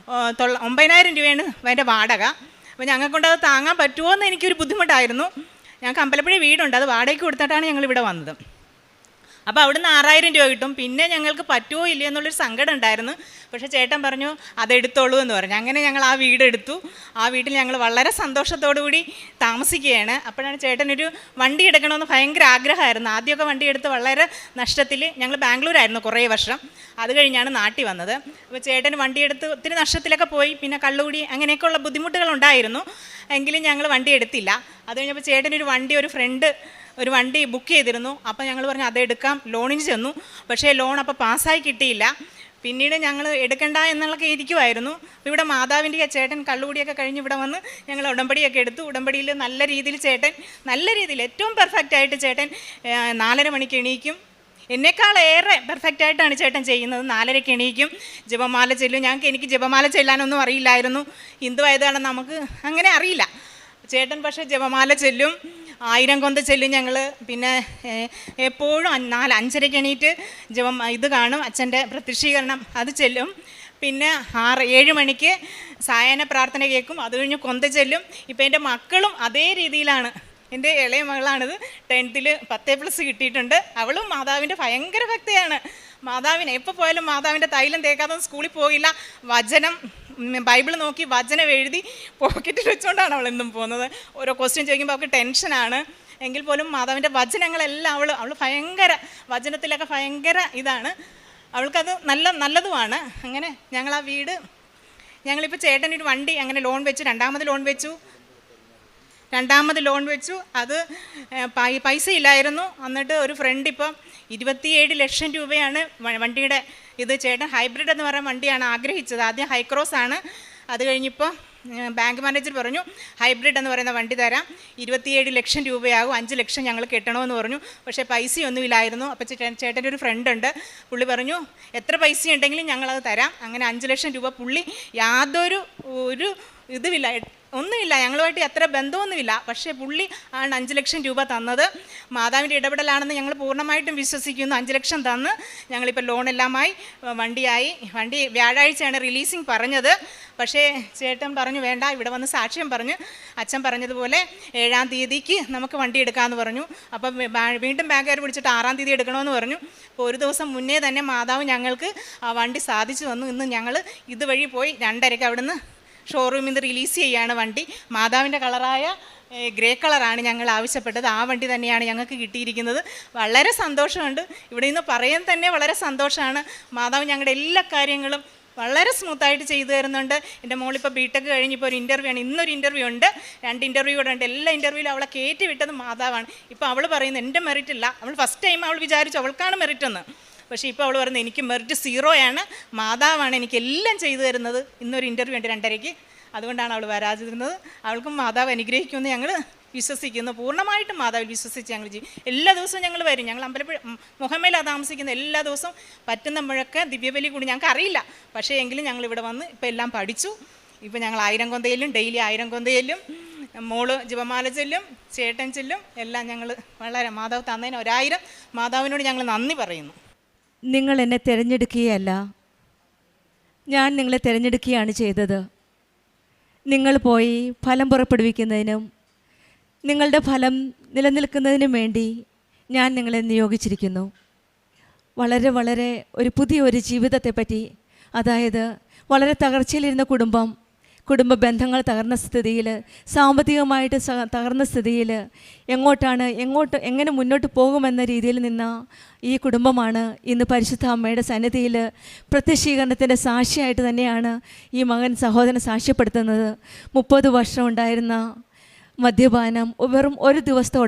9,000 രൂപയാണ് അതിൻ്റെ വാടക. അപ്പോൾ ഞങ്ങൾക്കൊണ്ടത് താങ്ങാൻ പറ്റുമോ എന്ന് എനിക്കൊരു ബുദ്ധിമുട്ടായിരുന്നു. ഞങ്ങൾക്ക് അമ്പലപ്പുഴ വീടുണ്ട്, അത് വാടകയ്ക്ക് കൊടുത്തിട്ടാണ് ഞങ്ങളിവിടെ വന്നത്. അപ്പോൾ അവിടുന്ന് 6,000 രൂപ കിട്ടും. പിന്നെ ഞങ്ങൾക്ക് പറ്റുമോ ഇല്ലയോ എന്നുള്ളൊരു സങ്കടം ഉണ്ടായിരുന്നു. പക്ഷേ ചേട്ടൻ പറഞ്ഞു അതെടുത്തോളൂ എന്ന് പറഞ്ഞു. അങ്ങനെ ഞങ്ങൾ ആ വീടെടുത്തു. ആ വീട്ടിൽ ഞങ്ങൾ വളരെ സന്തോഷത്തോടു കൂടി താമസിക്കുകയാണ്. അപ്പോഴാണ് ചേട്ടനൊരു വണ്ടി എടുക്കണമെന്ന് ഭയങ്കര ആഗ്രഹമായിരുന്നു. ആദ്യമൊക്കെ വണ്ടി എടുത്ത് വളരെ നഷ്ടത്തിൽ. ഞങ്ങൾ ബാംഗ്ലൂരായിരുന്നു കുറേ വർഷം. അത് കഴിഞ്ഞാണ് നാട്ടിൽ വന്നത്. അപ്പോൾ ചേട്ടൻ വണ്ടിയെടുത്ത് ഒത്തിരി നഷ്ടത്തിലൊക്കെ പോയി. പിന്നെ കള്ളുകൂടി അങ്ങനെയൊക്കെയുള്ള ബുദ്ധിമുട്ടുകളുണ്ടായിരുന്നു. എങ്കിലും ഞങ്ങൾ വണ്ടി എടുത്തില്ല. അത് കഴിഞ്ഞപ്പോൾ ചേട്ടനൊരു വണ്ടി, ഒരു ഫ്രണ്ട് ഒരു വണ്ടി ബുക്ക് ചെയ്തിരുന്നു. അപ്പോൾ ഞങ്ങൾ പറഞ്ഞു അതെടുക്കാം, ലോണിന് ചെന്നു. പക്ഷേ ലോൺ അപ്പോൾ പാസ്സായി കിട്ടിയില്ല. പിന്നീട് ഞങ്ങൾ എടുക്കണ്ട എന്നുള്ളൊക്കെ ഇരിക്കുമായിരുന്നു. അപ്പോൾ ഇവിടെ മാതാവിൻ്റെ ചേട്ടൻ കള്ളുകൂടിയൊക്കെ കഴിഞ്ഞ് ഇവിടെ വന്ന് ഞങ്ങൾ ഉടമ്പടിയൊക്കെ എടുത്തു. ഉടമ്പടിയിൽ നല്ല രീതിയിൽ ചേട്ടൻ ഏറ്റവും പെർഫെക്റ്റായിട്ട് ചേട്ടൻ 4:30 മണിക്ക് എണീക്കും. എന്നെക്കാളേറെ പെർഫെക്റ്റായിട്ടാണ് ചേട്ടൻ ചെയ്യുന്നത്. 4:30 എണീക്കും, ജപമാല ചെല്ലും. എനിക്ക് ജപമാല ചെല്ലാനൊന്നും അറിയില്ലായിരുന്നു. ഹിന്ദു ആയതാണ്, നമുക്ക് അങ്ങനെ അറിയില്ല. ചേട്ടൻ പക്ഷേ ജപമാല ചെല്ലും, 1000 കൊന്ത ചെല്ലും ഞങ്ങൾ. പിന്നെ എപ്പോഴും 5:30 എണീറ്റ് ഇത് കാണും, അച്ഛൻ്റെ പ്രത്യക്ഷീകരണം, അത് ചെല്ലും. പിന്നെ 7 മണിക്ക് സായാഹ്ന പ്രാർത്ഥന കേൾക്കും. അത് കഴിഞ്ഞ് കൊന്ത ചെല്ലും. ഇപ്പം എൻ്റെ മക്കളും അതേ രീതിയിലാണ്. എൻ്റെ ഇളയ മകളാണിത്, 10th 10+ കിട്ടിയിട്ടുണ്ട്. അവളും മാതാവിൻ്റെ ഭയങ്കര ഭക്തയാണ്. മാതാവിനെ എപ്പോൾ പോയാലും മാതാവിൻ്റെ തൈലം തേക്കാതെ സ്കൂളിൽ പോയില്ല. വചനം ബൈബിൾ നോക്കി വചനം എഴുതി പോക്കറ്റിൽ വെച്ചുകൊണ്ടാണ് അവൾ എന്നും പോകുന്നത്. ഓരോ ക്വസ്റ്റ്യൻ ചോദിക്കുമ്പോൾ അവൾക്ക് ടെൻഷനാണ്. എങ്കിൽ പോലും മാതാവിൻ്റെ വചനങ്ങളെല്ലാം അവൾ ഭയങ്കര വചനത്തിലൊക്കെ ഭയങ്കര ഇതാണ്. അവൾക്കത് നല്ലതുമാണ്. അങ്ങനെ ഞങ്ങൾ ആ വീട് ഞങ്ങളിപ്പോൾ ചേട്ടനൊരു വണ്ടി അങ്ങനെ ലോൺ വെച്ചു. രണ്ടാമത് ലോൺ വെച്ചു. അത് പൈസ ഇല്ലായിരുന്നു. എന്നിട്ട് ഒരു ഫ്രണ്ട് ഇപ്പം 27 ലക്ഷം രൂപയാണ് വണ്ടിയുടെ ഇത്. ചേട്ടൻ ഹൈബ്രിഡ് എന്ന് പറയുന്ന വണ്ടിയാണ് ആഗ്രഹിച്ചത്. ആദ്യം ഹൈക്രോസ് ആണ്. അത് കഴിഞ്ഞിപ്പോൾ ബാങ്ക് മാനേജർ പറഞ്ഞു ഹൈബ്രിഡ് എന്ന് പറയുന്ന വണ്ടി തരാം, 27 ലക്ഷം രൂപയാകും, 5 ലക്ഷം ഞങ്ങൾ കെട്ടണമെന്ന് പറഞ്ഞു. പക്ഷേ പൈസയൊന്നുമില്ലായിരുന്നു. അപ്പോൾ ചേട്ടൻ്റെ ഒരു ഫ്രണ്ട് ഉണ്ട്, പുള്ളി പറഞ്ഞു എത്ര പൈസ ഉണ്ടെങ്കിലും ഞങ്ങളത് തരാം. അങ്ങനെ 5 ലക്ഷം രൂപ പുള്ളി യാതൊരു ഇതുമില്ല, ഒന്നുമില്ല, ഞങ്ങളുമായിട്ട് അത്ര ബന്ധമൊന്നുമില്ല. പക്ഷേ പുള്ളി ആണ് 5 ലക്ഷം രൂപ തന്നത്. മാതാവിൻ്റെ ഇടപെടലാണെന്ന് ഞങ്ങൾ പൂർണ്ണമായിട്ടും വിശ്വസിക്കുന്നു. 5 ലക്ഷം തന്ന് ഞങ്ങളിപ്പോൾ ലോണെല്ലാമായി വണ്ടി വ്യാഴാഴ്ചയാണ് റിലീസിങ് പറഞ്ഞത്. പക്ഷേ ചേട്ടൻ പറഞ്ഞു വേണ്ട, ഇവിടെ വന്ന് സാക്ഷ്യം പറഞ്ഞ് അച്ഛൻ പറഞ്ഞതുപോലെ 7-ാം തീയതിക്ക് നമുക്ക് വണ്ടി എടുക്കാമെന്ന് പറഞ്ഞു. അപ്പം വീണ്ടും ബാങ്കുകാർ വിളിച്ചിട്ട് 6-ാം തീയതി എടുക്കണമെന്ന് പറഞ്ഞു. അപ്പോൾ ഒരു ദിവസം മുന്നേ തന്നെ മാതാവ് ഞങ്ങൾക്ക് ആ വണ്ടി സാധിച്ചു തന്നു. ഇന്ന് ഞങ്ങൾ ഇതുവഴി പോയി 2:30 അവിടുന്ന് ഷോറൂമിൽ നിന്ന് റിലീസ് ചെയ്യുകയാണ് വണ്ടി. മാതാവിൻ്റെ കളറായ ഗ്രേ കളറാണ് ഞങ്ങൾ ആവശ്യപ്പെട്ടത്. ആ വണ്ടി തന്നെയാണ് ഞങ്ങൾക്ക് കിട്ടിയിരിക്കുന്നത്. വളരെ സന്തോഷമുണ്ട്. ഇവിടെ നിന്ന് പറയാൻ തന്നെ വളരെ സന്തോഷമാണ്. മാതാവ് ഞങ്ങളുടെ എല്ലാ കാര്യങ്ങളും വളരെ സ്മൂത്തായിട്ട് ചെയ്തു തരുന്നുണ്ട്. എൻ്റെ മോളിപ്പോൾ ബിടെക് കഴിഞ്ഞിപ്പോൾ ഒരു ഇൻ്റർവ്യൂ ആണ്. ഇന്നൊരു ഇൻ്റർവ്യൂ ഉണ്ട്, 2 ഇൻ്റർവ്യൂ കൂടെ ഉണ്ട്. എല്ലാ ഇൻ്റർവ്യൂവിലും അവളെ കയറ്റി വിട്ടത് മാതാവാണ്. ഇപ്പോൾ അവൾ പറയുന്നത് എൻ്റെ മെറിറ്റ് ഇല്ല. അവൾ ഫസ്റ്റ് ടൈം അവൾ വിചാരിച്ചു അവൾക്കാണ് മെറിറ്റ് എന്ന്. പക്ഷേ ഇപ്പോൾ അവൾ പറയുന്നത് എനിക്ക് മെറിറ്റ് 0 മാതാവാണ് എനിക്കെല്ലാം ചെയ്തു തരുന്നത്. ഇന്നൊരു ഇൻ്റർവ്യൂ ഉണ്ട് 2:30. അതുകൊണ്ടാണ് അവൾ വരാതിരുന്നത്. അവൾക്കും മാതാവ് അനുഗ്രഹിക്കുമെന്ന് ഞങ്ങൾ വിശ്വസിക്കുന്നു. പൂർണ്ണമായിട്ടും മാതാവിൽ വിശ്വസിച്ച് ഞങ്ങൾ എല്ലാ ദിവസവും ഞങ്ങൾ വരും. ഞങ്ങൾ അമ്പലപ്പുഴ മുഹമ്മയിലാണ് താമസിക്കുന്നത്. എല്ലാ ദിവസവും പറ്റുമ്പോഴൊക്കെ ദിവ്യബലി കൂടി ഞങ്ങൾക്ക് അറിയില്ല. പക്ഷേ എങ്കിലും ഞങ്ങൾ ഇവിടെ വന്ന് ഇപ്പോൾ എല്ലാം പഠിച്ചു. ഇപ്പോൾ ഞങ്ങൾ 1000 കൊന്തയിലും ഡെയിലി 1000 കൊന്തയിലും മോള് ജപമാല ചൊല്ലും, ചേട്ടൻ ചൊല്ലും. എല്ലാം ഞങ്ങൾ വളരെ മാതാവ് തന്നതിന് 1000 മാതാവിനോട് ഞങ്ങൾ നന്ദി പറയുന്നു. നിങ്ങൾ എന്നെ തിരഞ്ഞെടുക്കുകയല്ല, ഞാൻ നിങ്ങളെ തിരഞ്ഞെടുക്കുകയാണ് ചെയ്തത്. നിങ്ങൾ പോയി ഫലം പുറപ്പെടുവിക്കുന്നതിനും നിങ്ങളുടെ ഫലം നിലനിൽക്കുന്നതിനും വേണ്ടി ഞാൻ നിങ്ങളെ നിയോഗിച്ചിരിക്കുന്നു. വളരെ വളരെ ഒരു പുതിയൊരു ജീവിതത്തെപ്പറ്റി, അതായത് വളരെ തകർച്ചയിലിരുന്ന കുടുംബ ബന്ധങ്ങൾ തകർന്ന സ്ഥിതിയിൽ, സാമ്പത്തികമായിട്ട് തകർന്ന സ്ഥിതിയിൽ എങ്ങനെ മുന്നോട്ട് പോകുമെന്ന രീതിയിൽ നിന്ന ഈ കുടുംബമാണ് ഇന്ന് പരിശുദ്ധ അമ്മയുടെ സന്നിധിയിൽ പ്രത്യക്ഷീകരണത്തിൻ്റെ സാക്ഷിയായിട്ട് തന്നെയാണ് ഈ സഹോദരൻ സാക്ഷ്യപ്പെടുത്തുന്നത്. 30 വർഷം ഉണ്ടായിരുന്ന മദ്യപാനം വെറും ഒരു ദിവസത്തെ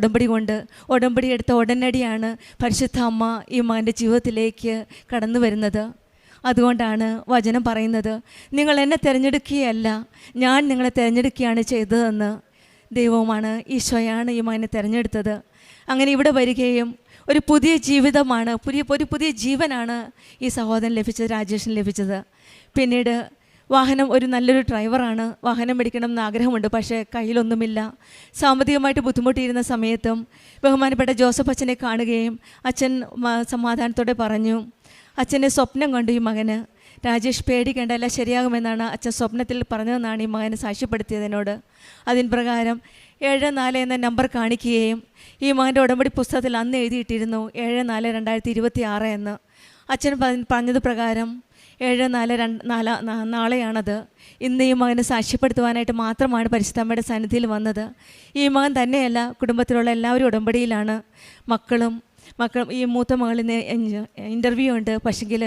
ഉടമ്പടി എടുത്ത ഉടനടിയാണ് പരിശുദ്ധ അമ്മ ഈ മകൻ്റെ ജീവിതത്തിലേക്ക് കടന്നു വരുന്നത്. അതുകൊണ്ടാണ് വചനം പറയുന്നത്, നിങ്ങൾ എന്നെ തിരഞ്ഞെടുക്കുകയല്ല, ഞാൻ നിങ്ങളെ തിരഞ്ഞെടുക്കുകയാണ് ചെയ്തതെന്ന്. ദൈവമാണ്, ഈശോയാണ് ഈ മകനെ തിരഞ്ഞെടുത്തത്. അങ്ങനെ ഇവിടെ വരികയും ഒരു പുതിയ ജീവിതമാണ്, ഒരു പുതിയ ജീവനാണ് ഈ സഹോദരൻ ലഭിച്ചത്, രാജേഷിന് ലഭിച്ചത്. പിന്നീട് ഒരു നല്ലൊരു ഡ്രൈവറാണ്. വാഹനം മേടിക്കണം എന്ന് ആഗ്രഹമുണ്ട്, പക്ഷേ കയ്യിലൊന്നുമില്ല. സാമ്പത്തികമായിട്ട് ബുദ്ധിമുട്ടിയിരുന്ന സമയത്തും ബഹുമാനപ്പെട്ട ജോസഫ് അച്ഛനെ കാണുകയും അച്ഛൻ സമാധാനത്തോടെ പറഞ്ഞു, അച്ഛനെ സ്വപ്നം കണ്ടു ഈ മകന്, രാജേഷ് പേടിക്കേണ്ട, എല്ലാം ശരിയാകുമെന്നാണ് അച്ഛൻ സ്വപ്നത്തിൽ പറഞ്ഞതെന്നാണ് ഈ മകനെ സാക്ഷ്യപ്പെടുത്തിയതിനോട്. അതിന് പ്രകാരം 74 എന്ന നമ്പർ കാണിക്കുകയും ഈ മകൻ്റെ ഉടമ്പടി പുസ്തകത്തിൽ അന്ന് എഴുതിയിട്ടിരുന്നു 74/2026 എന്ന്. അച്ഛൻ പറഞ്ഞത് പ്രകാരം 74 നാളെയാണത്. ഇന്ന് ഈ മകനെ സാക്ഷ്യപ്പെടുത്തുവാനായിട്ട് മാത്രമാണ് പരിശുദ്ധമ്മയുടെ സന്നിധിയിൽ വന്നത്. ഈ മകൻ തന്നെയല്ല, കുടുംബത്തിലുള്ള എല്ലാവരും ഉടമ്പടിയിലാണ്. മക്കളും ഈ മൂത്ത മകളിന് ഇൻ്റർവ്യൂ ഉണ്ട്. പക്ഷെങ്കിൽ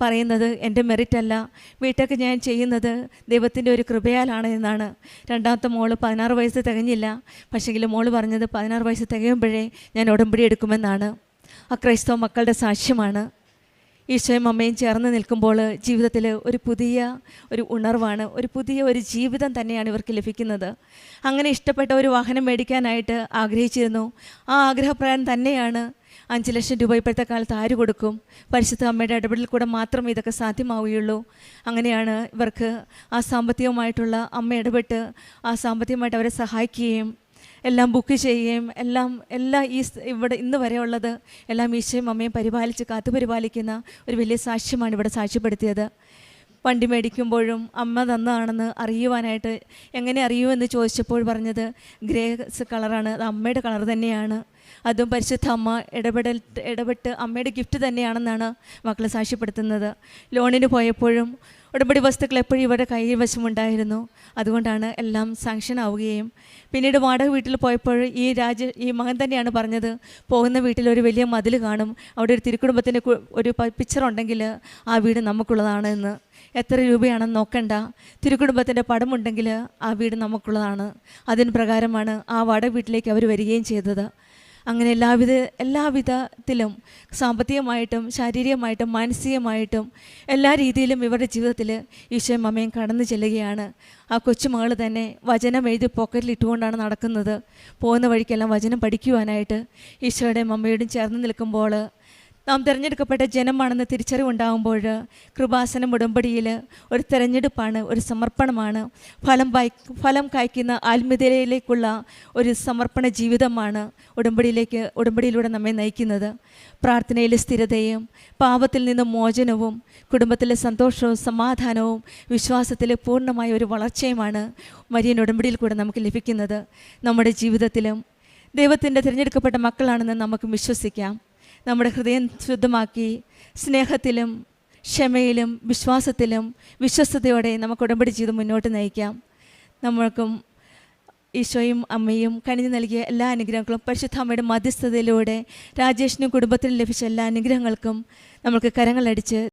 പറയുന്നത് എൻ്റെ മെറിറ്റല്ല, വീട്ടൊക്കെ ഞാൻ ചെയ്യുന്നത് ദൈവത്തിൻ്റെ ഒരു കൃപയാലാണ് എന്നാണ്. രണ്ടാമത്തെ മോള് 16 വയസ്സ് തികഞ്ഞില്ല. പക്ഷെങ്കിൽ മോള് പറഞ്ഞത് 16 വയസ്സ് തികയുമ്പോഴേ ഞാൻ ഉടമ്പടി എടുക്കുമെന്നാണ്. ക്രൈസ്തവ മക്കളുടെ സാക്ഷ്യമാണ്. ഈശോയും അമ്മയും ചേർന്ന് നിൽക്കുമ്പോൾ ജീവിതത്തിൽ ഒരു പുതിയ ഉണർവാണ്, ഒരു ജീവിതം തന്നെയാണ് ഇവർക്ക് ലഭിക്കുന്നത്. അങ്ങനെ ഇഷ്ടപ്പെട്ട ഒരു വാഹനം മേടിക്കാനായിട്ട് ആഗ്രഹിച്ചിരുന്നു. ആ ആഗ്രഹപ്രകാരം തന്നെയാണ് 5 ലക്ഷം രൂപ ഇപ്പോഴത്തെ കാലത്ത് ആര് കൊടുക്കും? പരിശുദ്ധ അമ്മയുടെ ഇടപെടലിൽ കൂടെ മാത്രമേ ഇതൊക്കെ സാധ്യമാവുകയുള്ളൂ. അങ്ങനെയാണ് ഇവർക്ക് ആ സാമ്പത്തികമായിട്ടുള്ള അമ്മ ഇടപെട്ട് സാമ്പത്തികമായിട്ട് അവരെ സഹായിക്കുകയും എല്ലാം ബുക്ക് ചെയ്യുകയും എല്ലാം ഇവിടെ ഇന്ന് വരെയുള്ളത് എല്ലാം ഈശോയും അമ്മയും കാത്തുപരിപാലിക്കുന്ന ഒരു വലിയ സാക്ഷ്യമാണ് ഇവിടെ സാക്ഷ്യപ്പെടുത്തിയത്. വണ്ടി മേടിക്കുമ്പോഴും അമ്മ തന്നതാണെന്ന് അറിയുവാനായിട്ട് എങ്ങനെ അറിയുമെന്ന് ചോദിച്ചപ്പോൾ പറഞ്ഞത് ഗ്രേസ് കളറാണ്, അത് അമ്മയുടെ കളർ തന്നെയാണ്. അതും പരിശുദ്ധ അമ്മ ഇടപെട്ട് അമ്മയുടെ ഗിഫ്റ്റ് തന്നെയാണെന്നാണ് മക്കൾ സാക്ഷ്യപ്പെടുത്തുന്നത്. ലോണിന് പോയപ്പോഴും ഉടമ്പടി വസ്തുക്കൾ എപ്പോഴും ഇവരുടെ കൈവശമുണ്ടായിരുന്നു. അതുകൊണ്ടാണ് എല്ലാം സാങ്ഷൻ ആവുകയും പിന്നീട് വാടക വീട്ടിൽ പോയപ്പോൾ ഈ മകൻ തന്നെയാണ് പറഞ്ഞത്, പോകുന്ന വീട്ടിൽ ഒരു വലിയ മതിൽ കാണും, അവിടെ ഒരു തിരുക്കുടുംബത്തിൻ്റെ ഒരു പിക്ചർ ഉണ്ടെങ്കിൽ ആ വീട് നമുക്കുള്ളതാണ് എന്ന്. എത്ര രൂപയാണെന്ന് നോക്കണ്ട, തിരുക്കുടുംബത്തിൻ്റെ പടമുണ്ടെങ്കിൽ ആ വീട് നമുക്കുള്ളതാണ്. അതിന് പ്രകാരമാണ് ആ വാടക വീട്ടിലേക്ക് അവർ വരികയും ചെയ്തത്. അങ്ങനെ എല്ലാവിധത്തിലും സാമ്പത്തികമായിട്ടും ശാരീരികമായിട്ടും മാനസികമായിട്ടും എല്ലാ രീതിയിലും ഇവരുടെ ജീവിതത്തിൽ ഈശോയും അമ്മയും കടന്നു ചെല്ലുകയാണ്. ആ കൊച്ചുമകൾ തന്നെ വചനം എഴുതി പോക്കറ്റിൽ ഇട്ടുകൊണ്ടാണ് നടക്കുന്നത്. പോകുന്ന വഴിക്കെല്ലാം വചനം പഠിക്കുവാനായിട്ട് ഈശോയുടെയും അമ്മയോടും ചേർന്ന് നിൽക്കുമ്പോൾ നാം തിരഞ്ഞെടുക്കപ്പെട്ട ജനമാണെന്ന് തിരിച്ചറിവുണ്ടാകുമ്പോൾ കൃപാസനം ഉടമ്പടിയിൽ ഒരു തിരഞ്ഞെടുപ്പാണ്, ഒരു സമർപ്പണമാണ്, ഫലം കായ്ക്കുന്ന ആത്മീയതയിലേക്കുള്ള ഒരു സമർപ്പണ ജീവിതമാണ് ഉടമ്പടിയിലൂടെ നമ്മെ നയിക്കുന്നത്. പ്രാർത്ഥനയിലെ സ്ഥിരതയും പാപത്തിൽ നിന്ന് മോചനവും കുടുംബത്തിലെ സന്തോഷവും സമാധാനവും വിശ്വാസത്തിലെ പൂർണ്ണമായ ഒരു വളർച്ചയുമാണ് മരിയൻ ഉടമ്പടിയിൽ കൂടെ നമുക്ക് ലഭിക്കുന്നത്. നമ്മുടെ ജീവിതത്തിലും ദൈവത്തിൻ്റെ തിരഞ്ഞെടുക്കപ്പെട്ട മക്കളാണെന്ന് നമുക്ക് വിശ്വസിക്കാം. നമ്മുടെ ഹൃദയം ശുദ്ധമാക്കി സ്നേഹത്തിലും ക്ഷമയിലും വിശ്വാസത്തിലും വിശ്വസ്തയോടെ നമുക്ക് ഉടമ്പടി ചെയ്ത് മുന്നോട്ട് നയിക്കാം. നമ്മൾക്കും ഈശോയും അമ്മയും കനിഞ്ഞു നൽകിയ എല്ലാ അനുഗ്രഹങ്ങളും പരിശുദ്ധ അമ്മയുടെ മധ്യസ്ഥതയിലൂടെ രാജേഷിനും കുടുംബത്തിനും ലഭിച്ച എല്ലാ അനുഗ്രഹങ്ങൾക്കും നമുക്ക് കരങ്ങളടിച്ച്